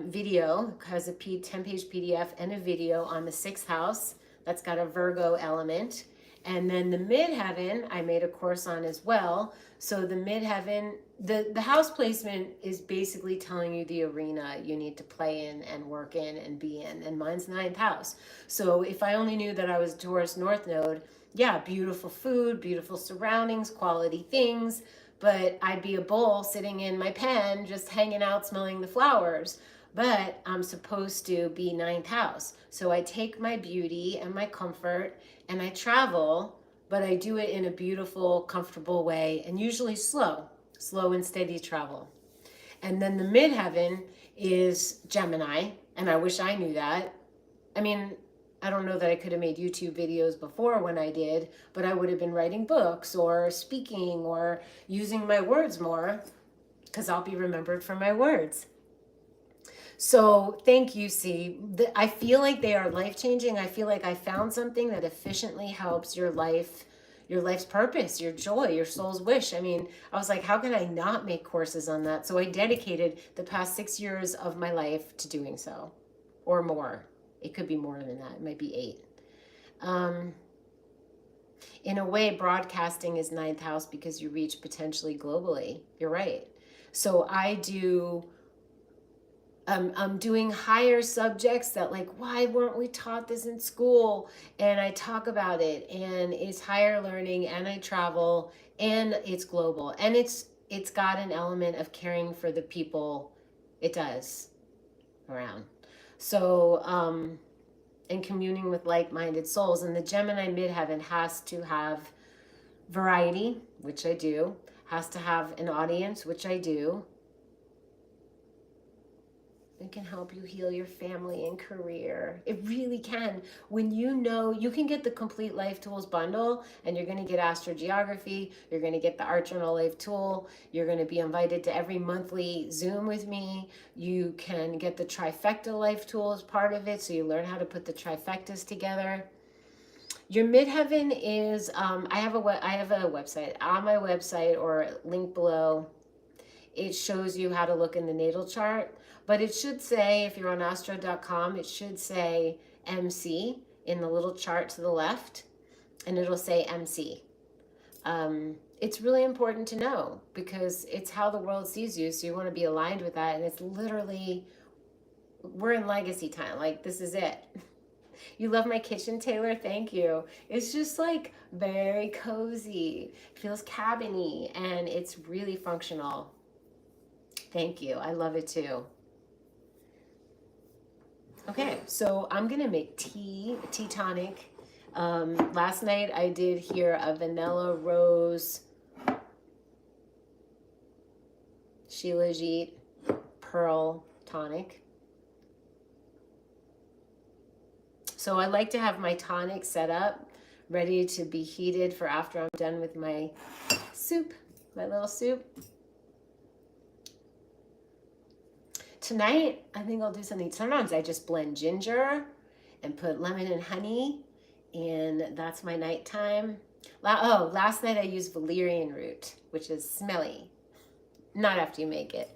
video. It has a 10-page PDF and a video on the 6th house. That's got a Virgo element. And then the midheaven, I made a course on as well. So the midheaven, the house placement is basically telling you the arena you need to play in and work in and be in. And mine's 9th house. So if I only knew that I was Taurus North Node, yeah, beautiful food, beautiful surroundings, quality things, but I'd be a bull sitting in my pen, just hanging out, smelling the flowers. But I'm supposed to be 9th house. So I take my beauty and my comfort and I travel, but I do it in a beautiful, comfortable way, and usually slow and steady travel. And then the midheaven is Gemini, and I wish I knew that. I mean, I don't know that I could have made YouTube videos before when I did, but I would have been writing books or speaking or using my words more, because I'll be remembered for my words. So thank you, C. I feel like they are life-changing. I feel like I found something that efficiently helps your life, your life's purpose, your joy, your soul's wish. I mean, I was like, how can I not make courses on that? So I dedicated the past 6 years of my life to doing so, or more. It could be more than that. It might be 8. In a way, broadcasting is ninth house because you reach potentially globally. You're right. So I'm doing higher subjects that, like, why weren't we taught this in school? And I talk about it, and it's higher learning, and I travel, and it's global, and it's got an element of caring for the people it does around. So and communing with like-minded souls. And the Gemini midheaven has to have variety, which I do, has to have an audience, which I do. It can help you heal your family and career. It really can. When you know, you can get the complete life tools bundle, and you're going to get astrogeography, you're going to get the Art Journal Life tool, you're going to be invited to every monthly Zoom with me. You can get the trifecta life tool as part of it, so you learn how to put the trifectas together. Your midheaven is, I have a website. On my website, or link below, it shows you how to look in the natal chart. But it should say, if you're on astro.com, it should say MC in the little chart to the left, and it'll say MC. It's really important to know because it's how the world sees you, so you want to be aligned with that. And it's literally, we're in legacy time. Like, this is it. You love my kitchen, Taylor? Thank you. It's just like very cozy. It feels cabiny, and it's really functional. Thank you. I love it too. Okay, so I'm gonna make tea tonic. Last night I did here a vanilla rose Shilajit pearl tonic. So I like to have my tonic set up, ready to be heated for after I'm done with my soup, my little soup. Tonight, I think I'll do something. Sometimes I just blend ginger and put lemon and honey, and that's my nighttime. Last night I used valerian root, which is smelly. Not after you make it.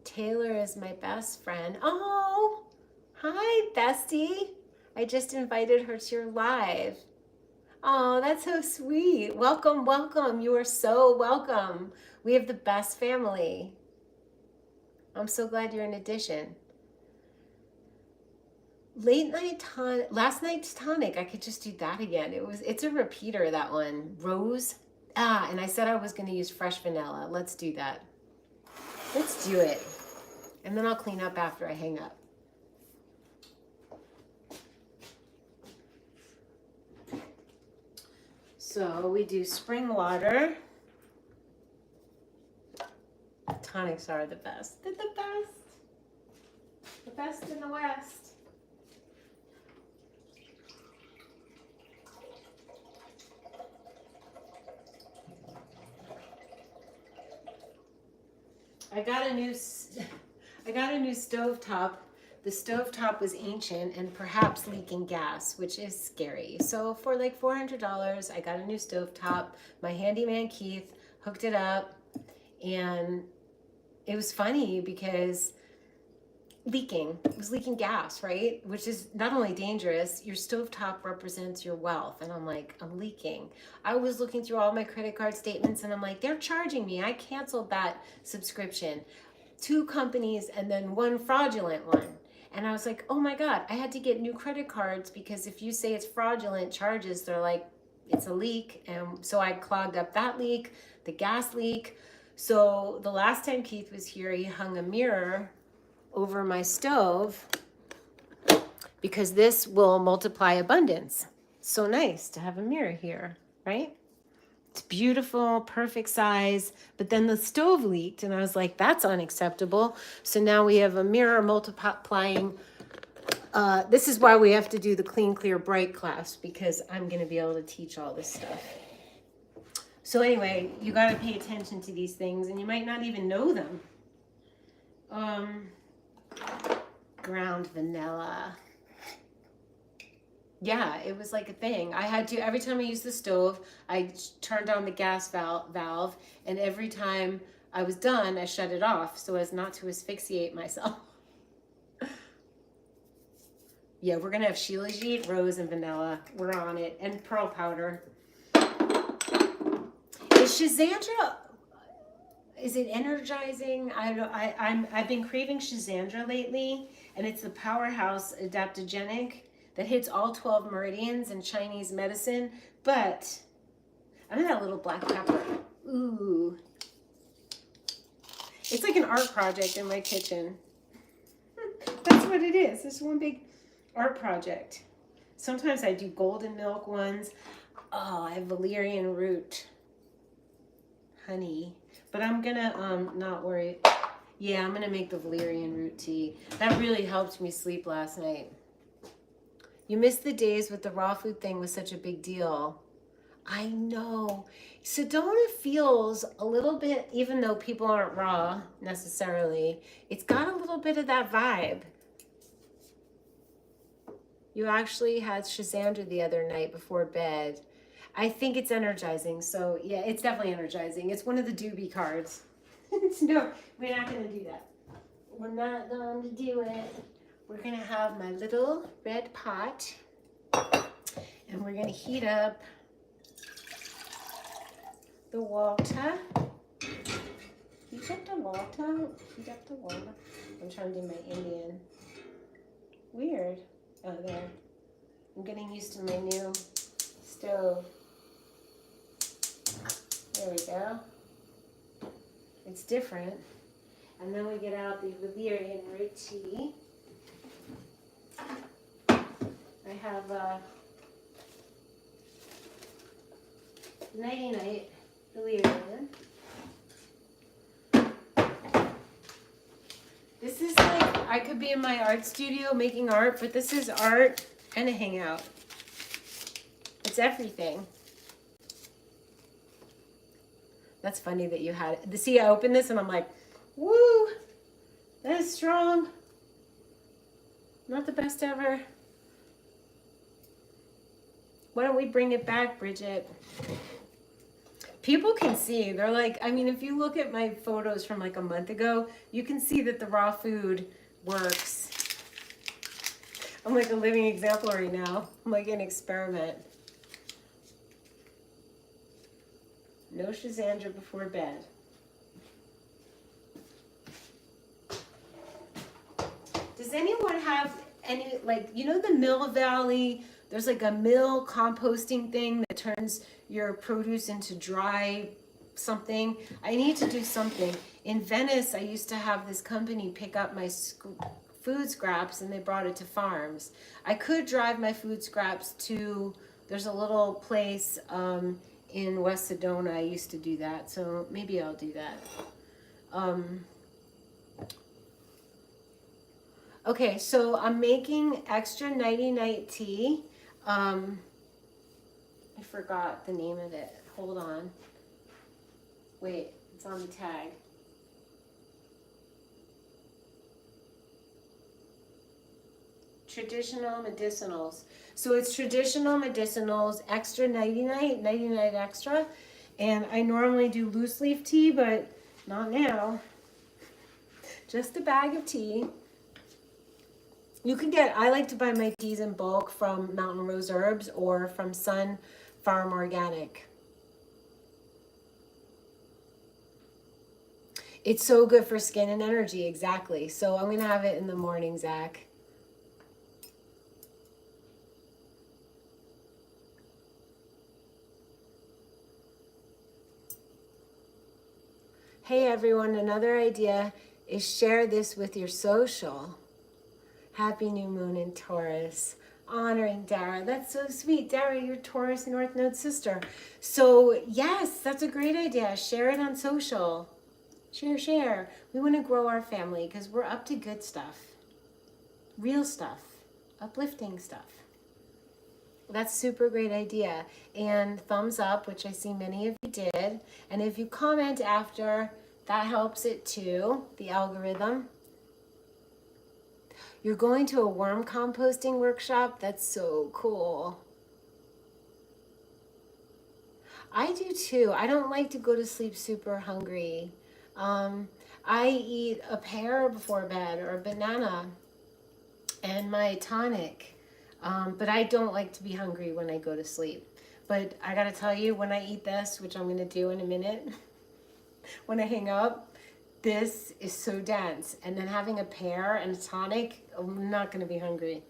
Taylor is my best friend. Oh, hi, bestie. I just invited her to your live. Oh, that's so sweet. Welcome, welcome. You are so welcome. We have the best family. I'm so glad you're an addition. Last night's tonic, I could just do that again. It's a repeater, that one. Rose. And I said I was going to use fresh vanilla. Let's do that. Let's do it. And then I'll clean up after I hang up. So we do spring water. Tonics are the best. They're the best. The best in the West. I got a new stovetop. The stovetop was ancient and perhaps leaking gas, which is scary. So for like $400, I got a new stovetop. My handyman Keith hooked it up, and it was funny because it was leaking gas, right? Which is not only dangerous, your stovetop represents your wealth. And I'm like, I'm leaking. I was looking through all my credit card statements, and I'm like, they're charging me. I canceled that subscription. 2 companies and then 1 fraudulent one. And I was like, oh my God, I had to get new credit cards because if you say it's fraudulent charges, they're like, it's a leak. And so I clogged up that leak, the gas leak. So the last time Keith was here, he hung a mirror over my stove because this will multiply abundance. So nice to have a mirror here, right? It's beautiful, perfect size, but then the stove leaked and I was like, that's unacceptable. So now we have a mirror multiplying. This is why we have to do the Clean, Clear, Bright class, because I'm going to be able to teach all this stuff. So anyway, you got to pay attention to these things, and you might not even know them. ground vanilla. Yeah, it was like a thing. I had to, every time I used the stove, I turned on the gas valve, and every time I was done, I shut it off so as not to asphyxiate myself. Yeah, we're gonna have shilajit, rose, and vanilla. We're on it, and pearl powder. Is Shizandra, is it energizing? I've been craving Shizandra lately, and it's the powerhouse adaptogenic that hits all 12 meridians in Chinese medicine. But I'm in that little black pepper. Ooh, it's like an art project in my kitchen. That's what it is. It's one big art project. Sometimes I do golden milk ones. Oh, I have valerian root honey, but I'm gonna not worry. Yeah, I'm gonna make the valerian root tea. That really helped me sleep last night. You missed the days with the raw food thing was such a big deal. I know. Sedona feels a little bit, even though people aren't raw necessarily, it's got a little bit of that vibe. You actually had Shazandra the other night before bed. I think it's energizing. So yeah, it's definitely energizing. It's one of the doobie cards. No, we're not going to do that. We're not going to do it. We're going to have my little red pot, and we're going to heat up the water. Heat up the water. Heat up the water. I'm trying to do my Indian. Weird. Oh, there. I'm getting used to my new stove. There we go. It's different. And then we get out the valerian root tea. I have Nighty Night valerian. This is like, I could be in my art studio making art, but this is art and a hangout. It's everything. That's funny that you had it. See, I opened this and I'm like, woo, that is strong. Not the best ever. Why don't we bring it back, Bridget? People can see. They're like, I mean, if you look at my photos from like a month ago, you can see that the raw food works. I'm like a living example right now. I'm like an experiment. No Shazandra before bed. Does anyone have any, like, you know the Mill Valley, there's like a mill composting thing that turns your produce into dry something? I need to do something. In Venice, I used to have this company pick up my food scraps and they brought it to farms. I could drive my food scraps to, there's a little place in West Sedona. I used to do that, so maybe I'll do that. Okay, so I'm making extra nighty night tea. I forgot the name of it. Hold on. Wait, it's on the tag. Traditional medicinals. So it's traditional medicinals, extra nighty night extra. And I normally do loose leaf tea, but not now. Just a bag of tea. You can get, I like to buy my teas in bulk from Mountain Rose Herbs or from Sun Farm Organic. It's so good for skin and energy, exactly. So I'm going to have it in the morning, Zach. Hey everyone, another idea is share this with your social. Happy new moon in Taurus. Honoring Dara. That's so sweet. Dara, you're Taurus North Node sister. So yes, that's a great idea. Share it on social. Share. We want to grow our family because we're up to good stuff. Real stuff. Uplifting stuff. That's a super great idea. And thumbs up, which I see many of you did. And if you comment after, that helps it too, the algorithm. You're going to a worm composting workshop? That's so cool. I do too. I don't like to go to sleep super hungry. I eat a pear before bed or a banana and my tonic. But I don't like to be hungry when I go to sleep. But I gotta tell you, when I eat this, which I'm gonna do in a minute, when I hang up, this is so dense. And then having a pear and a tonic, I'm not gonna be hungry.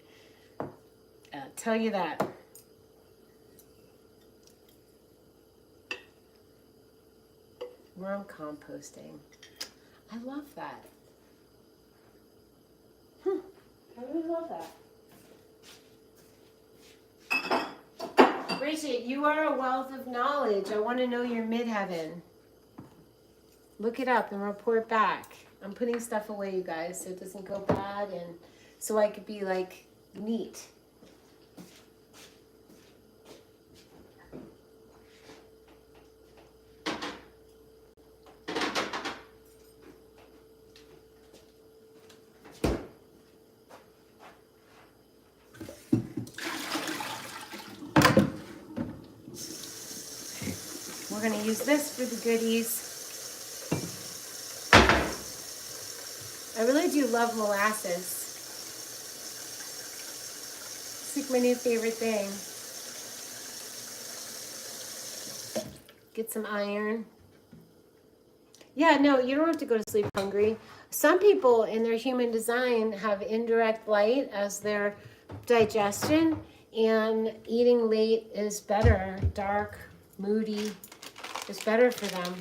I'll tell you that. Worm composting. I love that. I really love that. Bridget, you are a wealth of knowledge. I want to know your midheaven. Look it up and report back. I'm putting stuff away, you guys, so it doesn't go bad and so I could be like neat. We're going to use this for the goodies. I really do love molasses. It's like my new favorite thing. Get some iron. Yeah, no, you don't have to go to sleep hungry. Some people in their human design have indirect light as their digestion, and eating late is better. Dark, moody is better for them.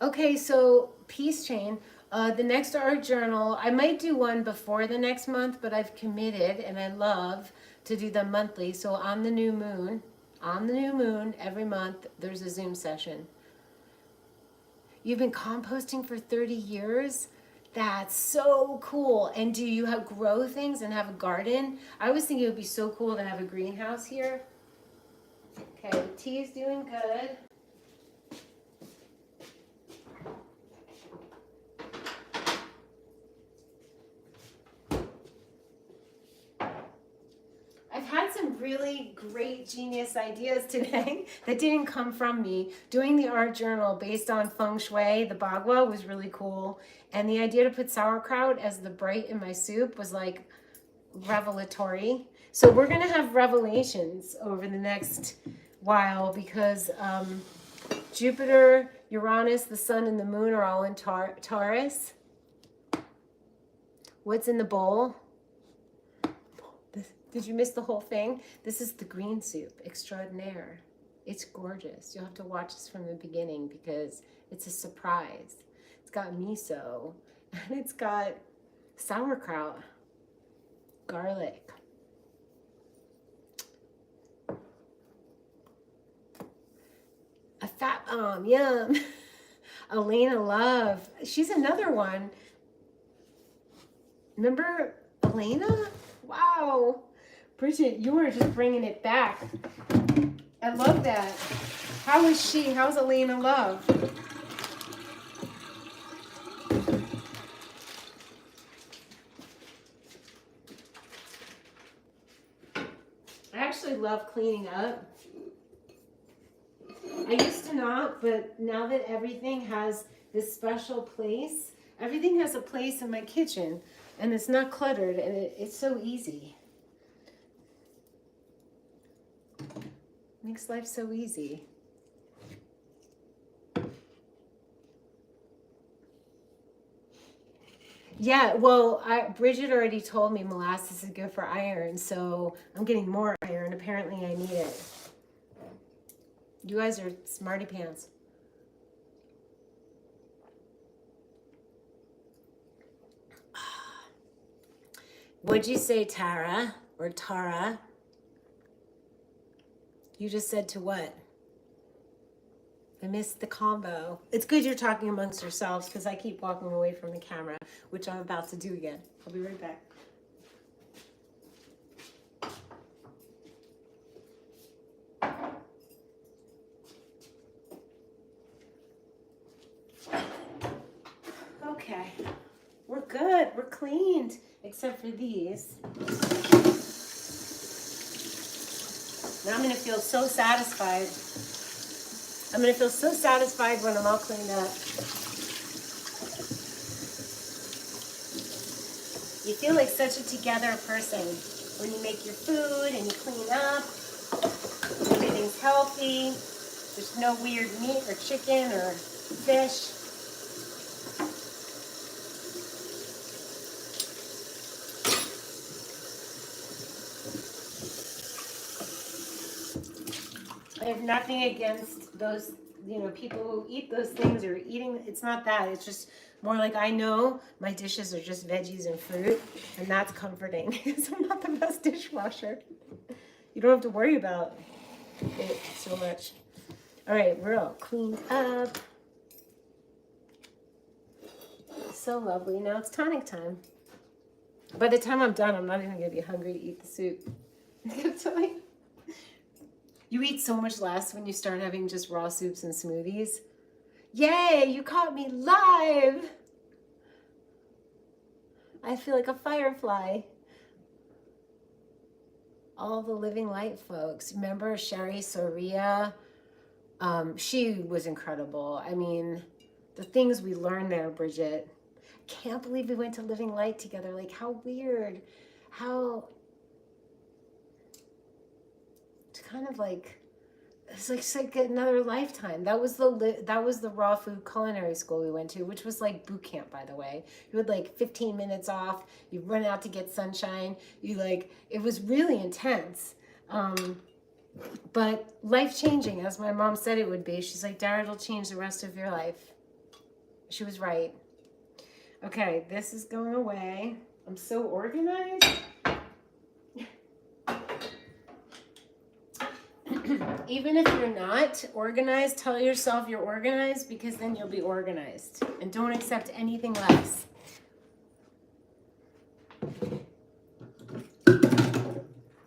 Okay, so Peace Chain. The next art journal, I might do one before the next month, but I've committed, and I love to do them monthly. So on the new moon, every month, there's a Zoom session. You've been composting for 30 years? That's so cool. And do you grow things and have a garden? I was thinking it would be so cool to have a greenhouse here. Okay, tea's doing good. I've had some really great genius ideas today that didn't come from me. Doing the art journal based on feng shui, the bagua, was really cool. And the idea to put sauerkraut as the bright in my soup was like revelatory. So we're gonna have revelations over the next while because Jupiter, Uranus, the sun, and the moon are all in Taurus. What's in the bowl? Did you miss the whole thing? This is the green soup extraordinaire. It's gorgeous. You'll have to watch this from the beginning because it's a surprise. It's got miso and it's got sauerkraut, garlic. A fat bomb, yum. Elena Love, she's another one. Remember Elena? Wow. Bridget, you are just bringing it back. I love that. How is she? How's Elena Love? I actually love cleaning up. I used to not, but now that everything has this special place, everything has a place in my kitchen, and it's not cluttered, and it's so easy. Makes life so easy. Yeah, well, Bridget already told me molasses is good for iron, so I'm getting more iron. Apparently I need it. You guys are smarty pants. What'd you say, Tara? Or Tara? You just said to what? I missed the combo. It's good you're talking amongst yourselves because I keep walking away from the camera, which I'm about to do again. I'll be right back. cleaned, except for these. Now I'm gonna feel so satisfied. I'm gonna feel so satisfied when I'm all cleaned up. You feel like such a together person when you make your food and you clean up. Everything's healthy. There's no weird meat or chicken or fish. I have nothing against those, you know, people who eat those things or eating. It's not that. It's just more like I know my dishes are just veggies and fruit, and that's comforting because I'm not the best dishwasher. You don't have to worry about it so much. All right, we're all cleaned up. So lovely. Now it's tonic time. By the time I'm done, I'm not even going to be hungry to eat the soup. You eat so much less when you start having just raw soups and smoothies. Yay, you caught me live. I feel like a firefly. All the Living Light folks. Remember Sherry Soria? She was incredible. I mean, the things we learned there, Bridget. Can't believe we went to Living Light together. Like, how weird. How... It's kind of like... It's like another lifetime. That was the raw food culinary school we went to, which was like boot camp, by the way. You had like 15 minutes off. You run out to get sunshine. It was really intense. But life-changing, as my mom said it would be. She's like, Dara, it'll change the rest of your life. She was right. Okay, this is going away. I'm so organized. Even if you're not organized, tell yourself you're organized, because then you'll be organized. And don't accept anything less.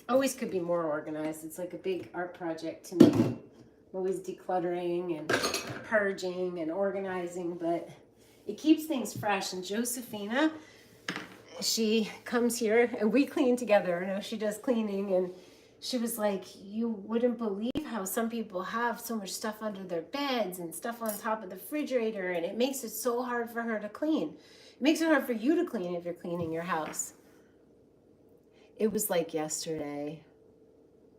Always could be more organized. It's like a big art project to me. I'm always decluttering and purging and organizing, but it keeps things fresh. And Josephina, she comes here and we clean together. I know she does cleaning, and she was like, you wouldn't believe how some people have so much stuff under their beds and stuff on top of the refrigerator, and it makes it so hard for her to clean. It makes it hard for you to clean if you're cleaning your house. It was like yesterday.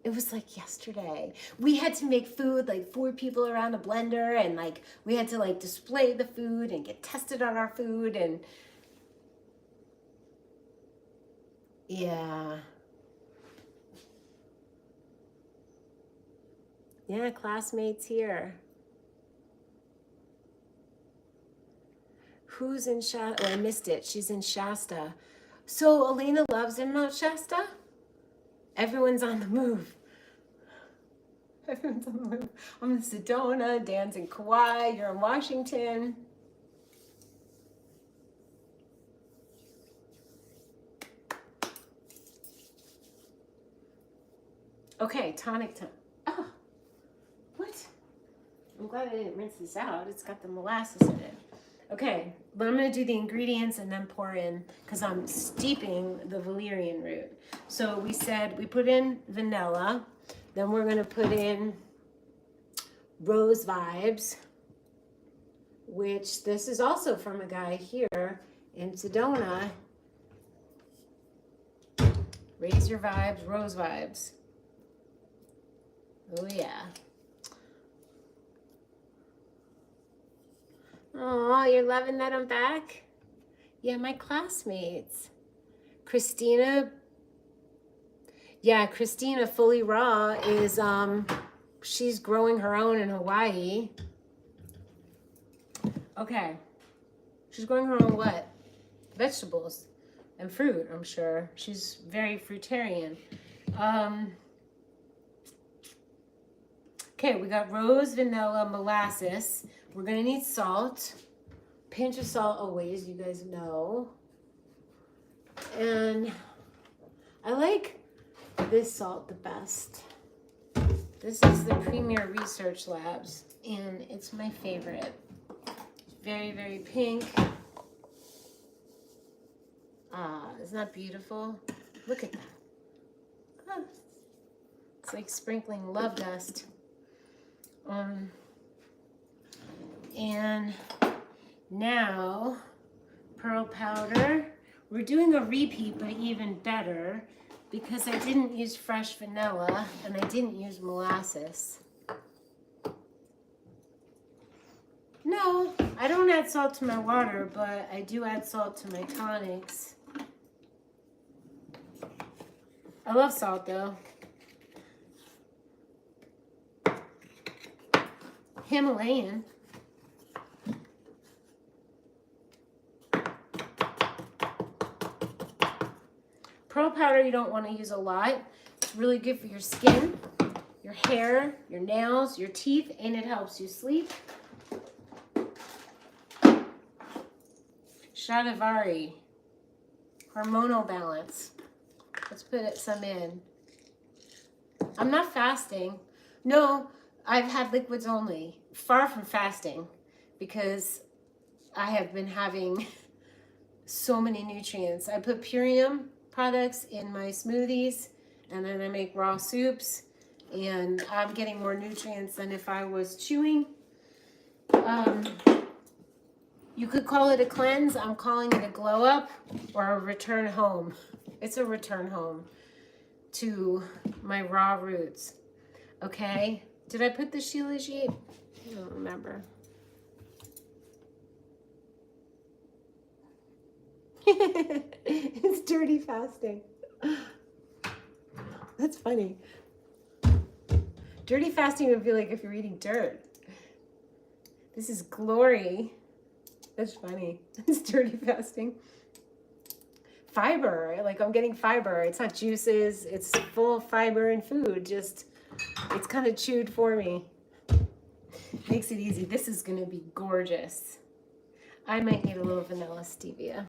It was like yesterday. We had to make food, like 4 people around a blender, and like we had to like display the food and get tested on our food, and yeah. Yeah, classmates here. Who's in Shasta? Oh, I missed it. She's in Shasta. So Elena loves in Mount Shasta? Everyone's on the move. Everyone's on the move. I'm in Sedona, Dan's in Kauai, you're in Washington. Okay, tonic time. Oh. What? I'm glad I didn't rinse this out. It's got the molasses in it. Okay, but I'm going to do the ingredients and then pour in, because I'm steeping the valerian root. So we said we put in vanilla. Then we're going to put in Rose Vibes, which this is also from a guy here in Sedona. Raise your vibes, Rose Vibes. Oh, yeah. Oh, you're loving that I'm back? Yeah, my classmates. Christina. Yeah, Christina Fully Raw is, she's growing her own in Hawaii. Okay. She's growing her own what? Vegetables and fruit, I'm sure. She's very fruitarian. Okay, we got rose, vanilla, molasses. We're gonna need salt. Pinch of salt always, you guys know. And I like this salt the best. This is the Premier Research Labs, and it's my favorite. Very, very pink. Ah, isn't that beautiful? Look at that. Ah, it's like sprinkling love dust. And now, pearl powder. We're doing a repeat, but even better, because I didn't use fresh vanilla and I didn't use molasses. No, I don't add salt to my water, but I do add salt to my tonics. I love salt though. Himalayan. Pearl powder you don't want to use a lot. It's really good for your skin, your hair, your nails, your teeth, and it helps you sleep. Shatavari, hormonal balance. Let's put some in. I'm not fasting. No, I've had liquids only. Far from fasting, because I have been having so many nutrients. I put Purium products in my smoothies, and then I make raw soups, and I'm getting more nutrients than if I was chewing. You could call it a cleanse. I'm calling it a glow up or a return home. It's a return home to my raw roots. Okay? Did I put the Shilajit? I don't remember. It's dirty fasting. That's funny. Dirty fasting would be like if you're eating dirt. This is glory. That's funny. It's dirty fasting. Fiber, like I'm getting fiber. It's not juices. It's full of fiber and food. Just, it's kind of chewed for me. Makes it easy. This is going to be gorgeous. I might need a little vanilla stevia.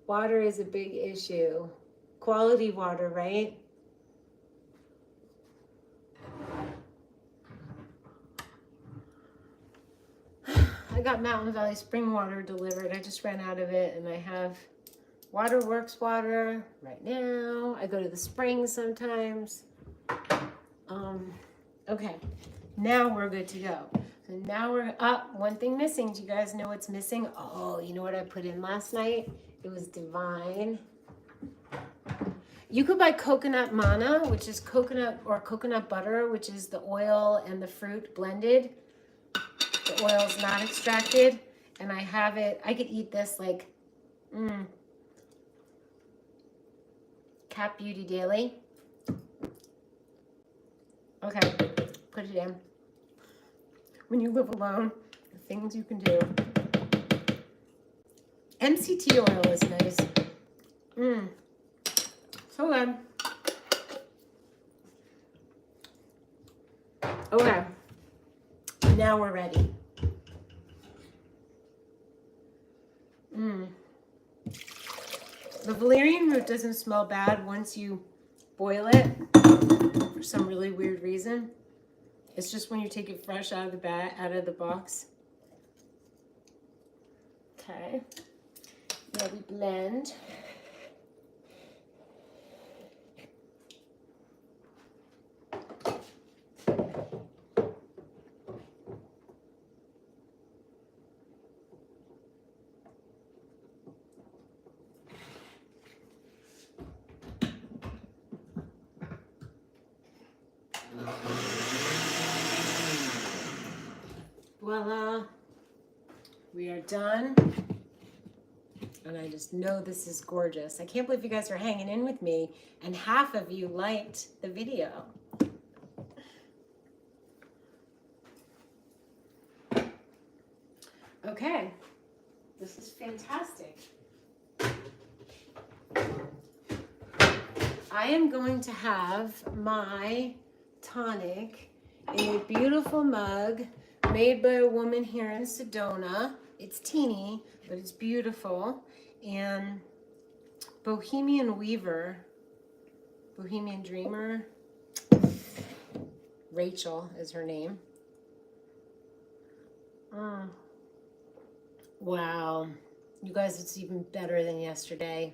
Water is a big issue. Quality water, right? I got Mountain Valley spring water delivered. I just ran out of it, and I have Waterworks water right now. I go to the springs sometimes. Okay, now we're good to go. So now we're up. One thing missing. Do you guys know what's missing? Oh, you know what I put in last night? It was divine. You could buy coconut manna, which is coconut, or coconut butter, which is the oil and the fruit blended. The oil's not extracted, and I have it. I could eat this like Cat Beauty Daily. Okay, put it in. When you live alone, the things you can do. MCT oil is nice. So good. Okay, now we're ready. The valerian root doesn't smell bad once you boil it for some really weird reason. It's just when you take it fresh out of the box. Okay. Now we blend. Voila, we are done. And I just know this is gorgeous. I can't believe you guys are hanging in with me, and half of you liked the video. Okay, this is fantastic. I am going to have my tonic in a beautiful mug made by a woman here in Sedona. It's teeny, but it's beautiful. And Bohemian Weaver, Bohemian Dreamer, Rachel is her name. Wow. You guys, it's even better than yesterday.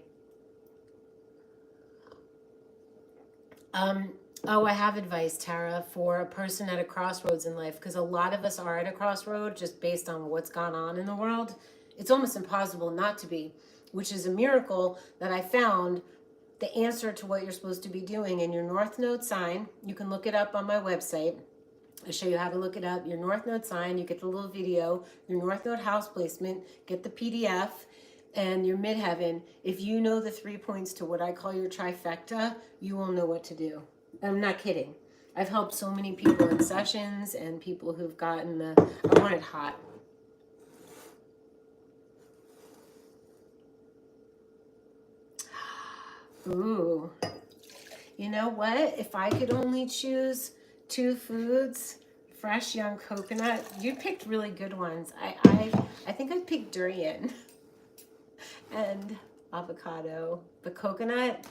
Oh, I have advice, Tara, for a person at a crossroads in life, because a lot of us are at a crossroad just based on what's gone on in the world. It's almost impossible not to be, which is a miracle that I found the answer to what you're supposed to be doing in your North Node sign. You can look it up on my website. I show you how to look it up. Your North Node sign, you get the little video, your North Node house placement, get the PDF, and your midheaven. If you know the 3 points to what I call your trifecta, you will know what to do. I'm not kidding. I've helped so many people in sessions and people who've gotten I want it hot. Ooh. You know what? If I could only choose 2 foods, fresh young coconut, you picked really good ones. I think I picked durian and avocado. But coconut,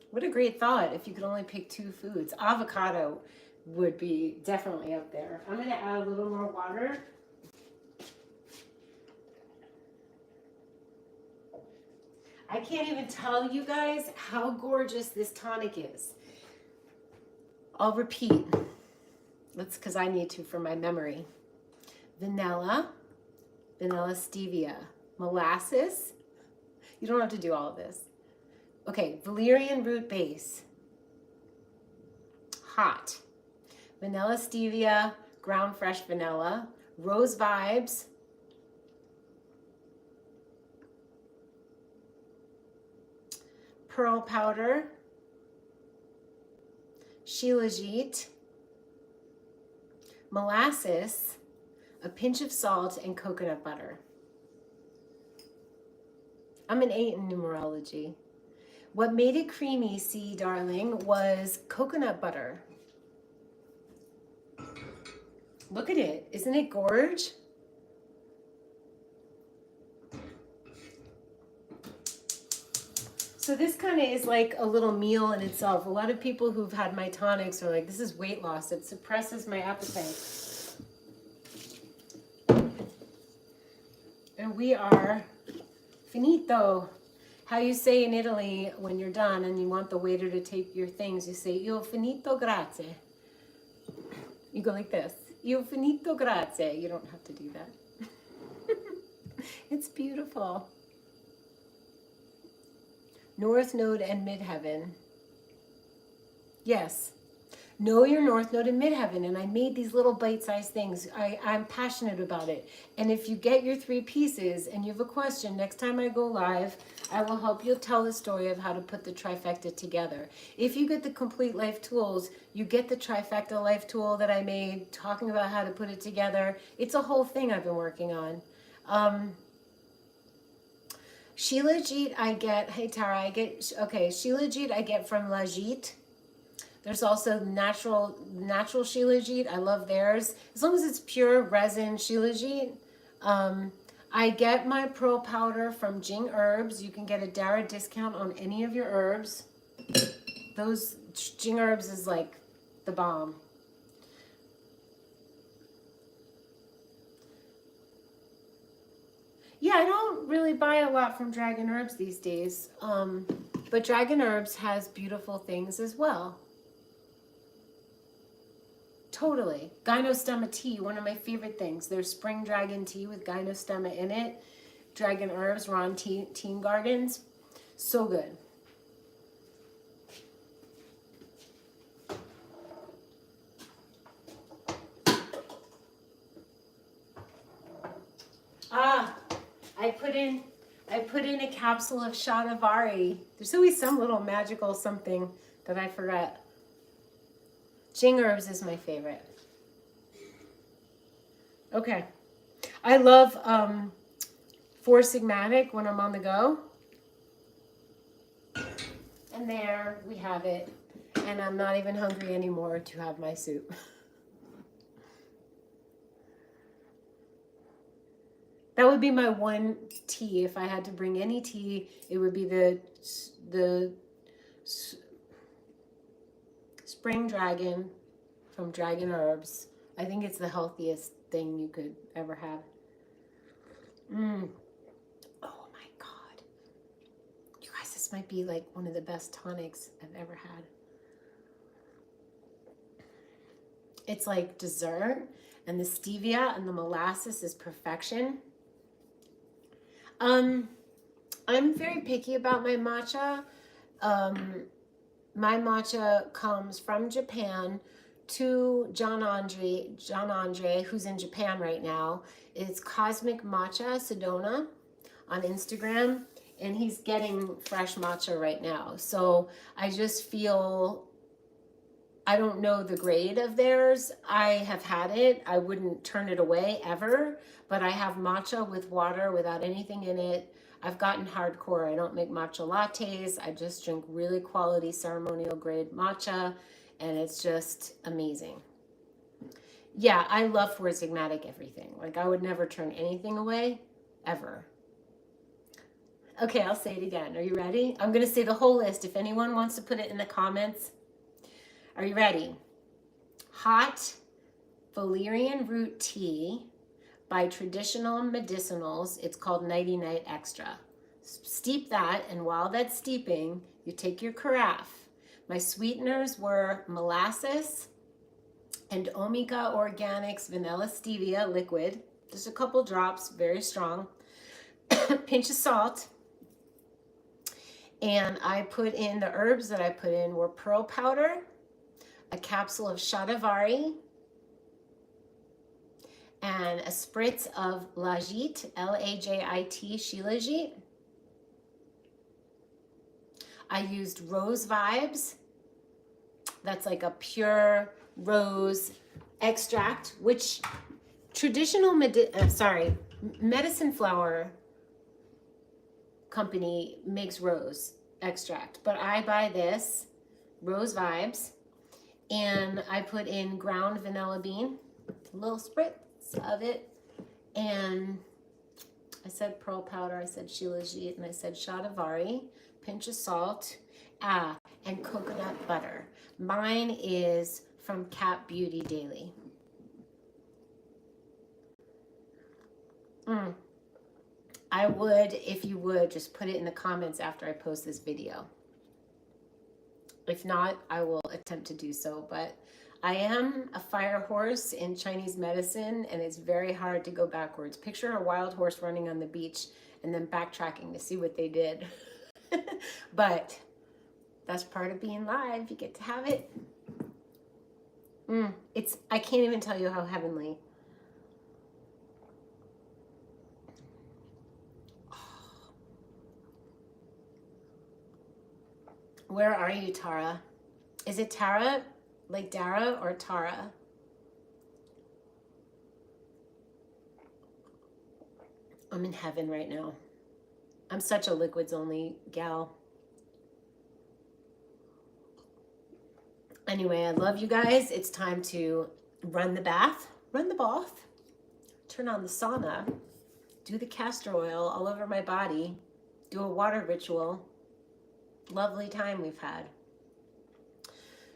what a great thought if you could only pick 2 foods. Avocado would be definitely up there. I'm going to add a little more water. I can't even tell you guys how gorgeous this tonic is. I'll repeat. That's because I need to for my memory. Vanilla stevia, molasses. You don't have to do all of this. Okay, valerian root base. Hot. Vanilla stevia, ground fresh vanilla, rose vibes, pearl powder, shilajit, molasses, a pinch of salt, and coconut butter. I'm an 8 in numerology. What made it creamy, see, darling, was coconut butter. Look at it. Isn't it gorge? So this kind of is like a little meal in itself. A lot of people who've had my tonics are like, this is weight loss. It suppresses my appetite. And we are finito. How you say in Italy when you're done and you want the waiter to take your things, you say, io finito grazie. You go like this. Io finito grazie. You don't have to do that. It's beautiful. North Node and Midheaven. Yes. Know your North Node and Midheaven. And I made these little bite-sized things. I'm passionate about it. And if you get your 3 pieces and you have a question, next time I go live, I will help you tell the story of how to put the trifecta together. If you get the complete life tools, you get the trifecta life tool that I made, talking about how to put it together. It's a whole thing I've been working on. Shilajit I get, hey Tara, Shilajit I get from Lajit. There's also natural Shilajit. I love theirs. As long as it's pure resin Shilajit. I get my pearl powder from Jing Herbs. You can get a Dara discount on any of your herbs. Those Jing Herbs is like the bomb. Yeah, I don't really buy a lot from Dragon Herbs these days, but Dragon Herbs has beautiful things as well. Totally. Gynostemma tea, one of my favorite things. There's spring dragon tea with gynostemma in it. Dragon Herbs, Ron Teen Gardens. So good. I put in a capsule of Shatavari. There's always some little magical something that I forgot. Jing Herbs is my favorite. Okay. I love Four Sigmatic when I'm on the go. And there we have it. And I'm not even hungry anymore to have my soup. That would be my one tea. If I had to bring any tea, it would be the Spring Dragon from Dragon Herbs. I think it's the healthiest thing you could ever have. Mm. Oh my God. You guys, this might be like one of the best tonics I've ever had. It's like dessert, and the stevia and the molasses is perfection. I'm very picky about my matcha. My matcha comes from Japan to John Andre, who's in Japan right now. It's Cosmic Matcha Sedona on Instagram, and he's getting fresh matcha right now. So I just feel, I don't know the grade of theirs. I have had it. I wouldn't turn it away ever, but I have matcha with water without anything in it. I've gotten hardcore. I don't make matcha lattes. I just drink really quality ceremonial grade matcha, and it's just amazing. Yeah, I love Four Sigmatic everything. Like, I would never turn anything away, ever. Okay, I'll say it again. Are you ready? I'm going to say the whole list if anyone wants to put it in the comments. Are you ready? Hot valerian root tea by Traditional Medicinals. It's called Nighty Night Extra. Steep that, and while that's steeping, you take your carafe. My sweeteners were molasses and Omega Organics Vanilla Stevia liquid. Just a couple drops, very strong. Pinch of salt. And I put in, the herbs that I put in were pearl powder, a capsule of shatavari, and a spritz of Lajit, L-A-J-I-T, Shilajit. I used Rose Vibes. That's like a pure rose extract, which Traditional Medicine Flower company makes rose extract, but I buy this, Rose Vibes, and I put in ground vanilla bean, a little spritz of it, and I said pearl powder, I said Shilajit, and I said shatavari, pinch of salt, and coconut butter. Mine is from Cat Beauty Daily. I would, if you would, just put it in the comments after I post this video. If not, I will attempt to do so, but I am a fire horse in Chinese medicine, and it's very hard to go backwards. Picture a wild horse running on the beach and then backtracking to see what they did. But that's part of being live. You get to have it. I can't even tell you how heavenly. Where are you, Tara? Is it Tara, like Dara, or Tara? I'm in heaven right now. I'm such a liquids only gal. Anyway, I love you guys. It's time to run the bath, turn on the sauna, do the castor oil all over my body, do a water ritual. Lovely time we've had.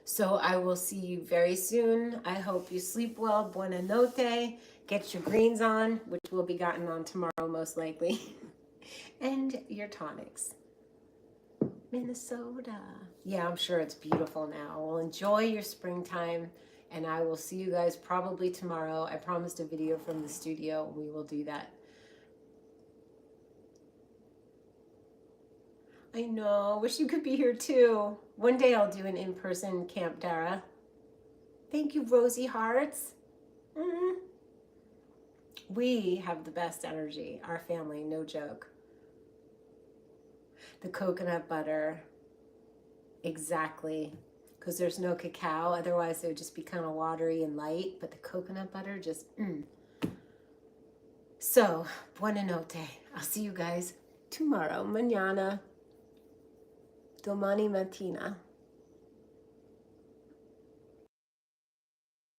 So I will see you very soon. I hope you sleep well. Buona notte. Get your greens on, which will be gotten on tomorrow most likely. And your tonics. Minnesota. Yeah, I'm sure it's beautiful now. Well, enjoy your springtime, and I will see you guys probably tomorrow. I promised a video from the studio. We will do that. I know. Wish you could be here too. One day I'll do an in-person Camp Dara. Thank you, Rosie Hearts. We have the best energy. Our family, no joke. The coconut butter. Exactly. Because there's no cacao. Otherwise, it would just be kind of watery and light. But the coconut butter just, So, buona notte. I'll see you guys tomorrow. Mañana. Domani mattina.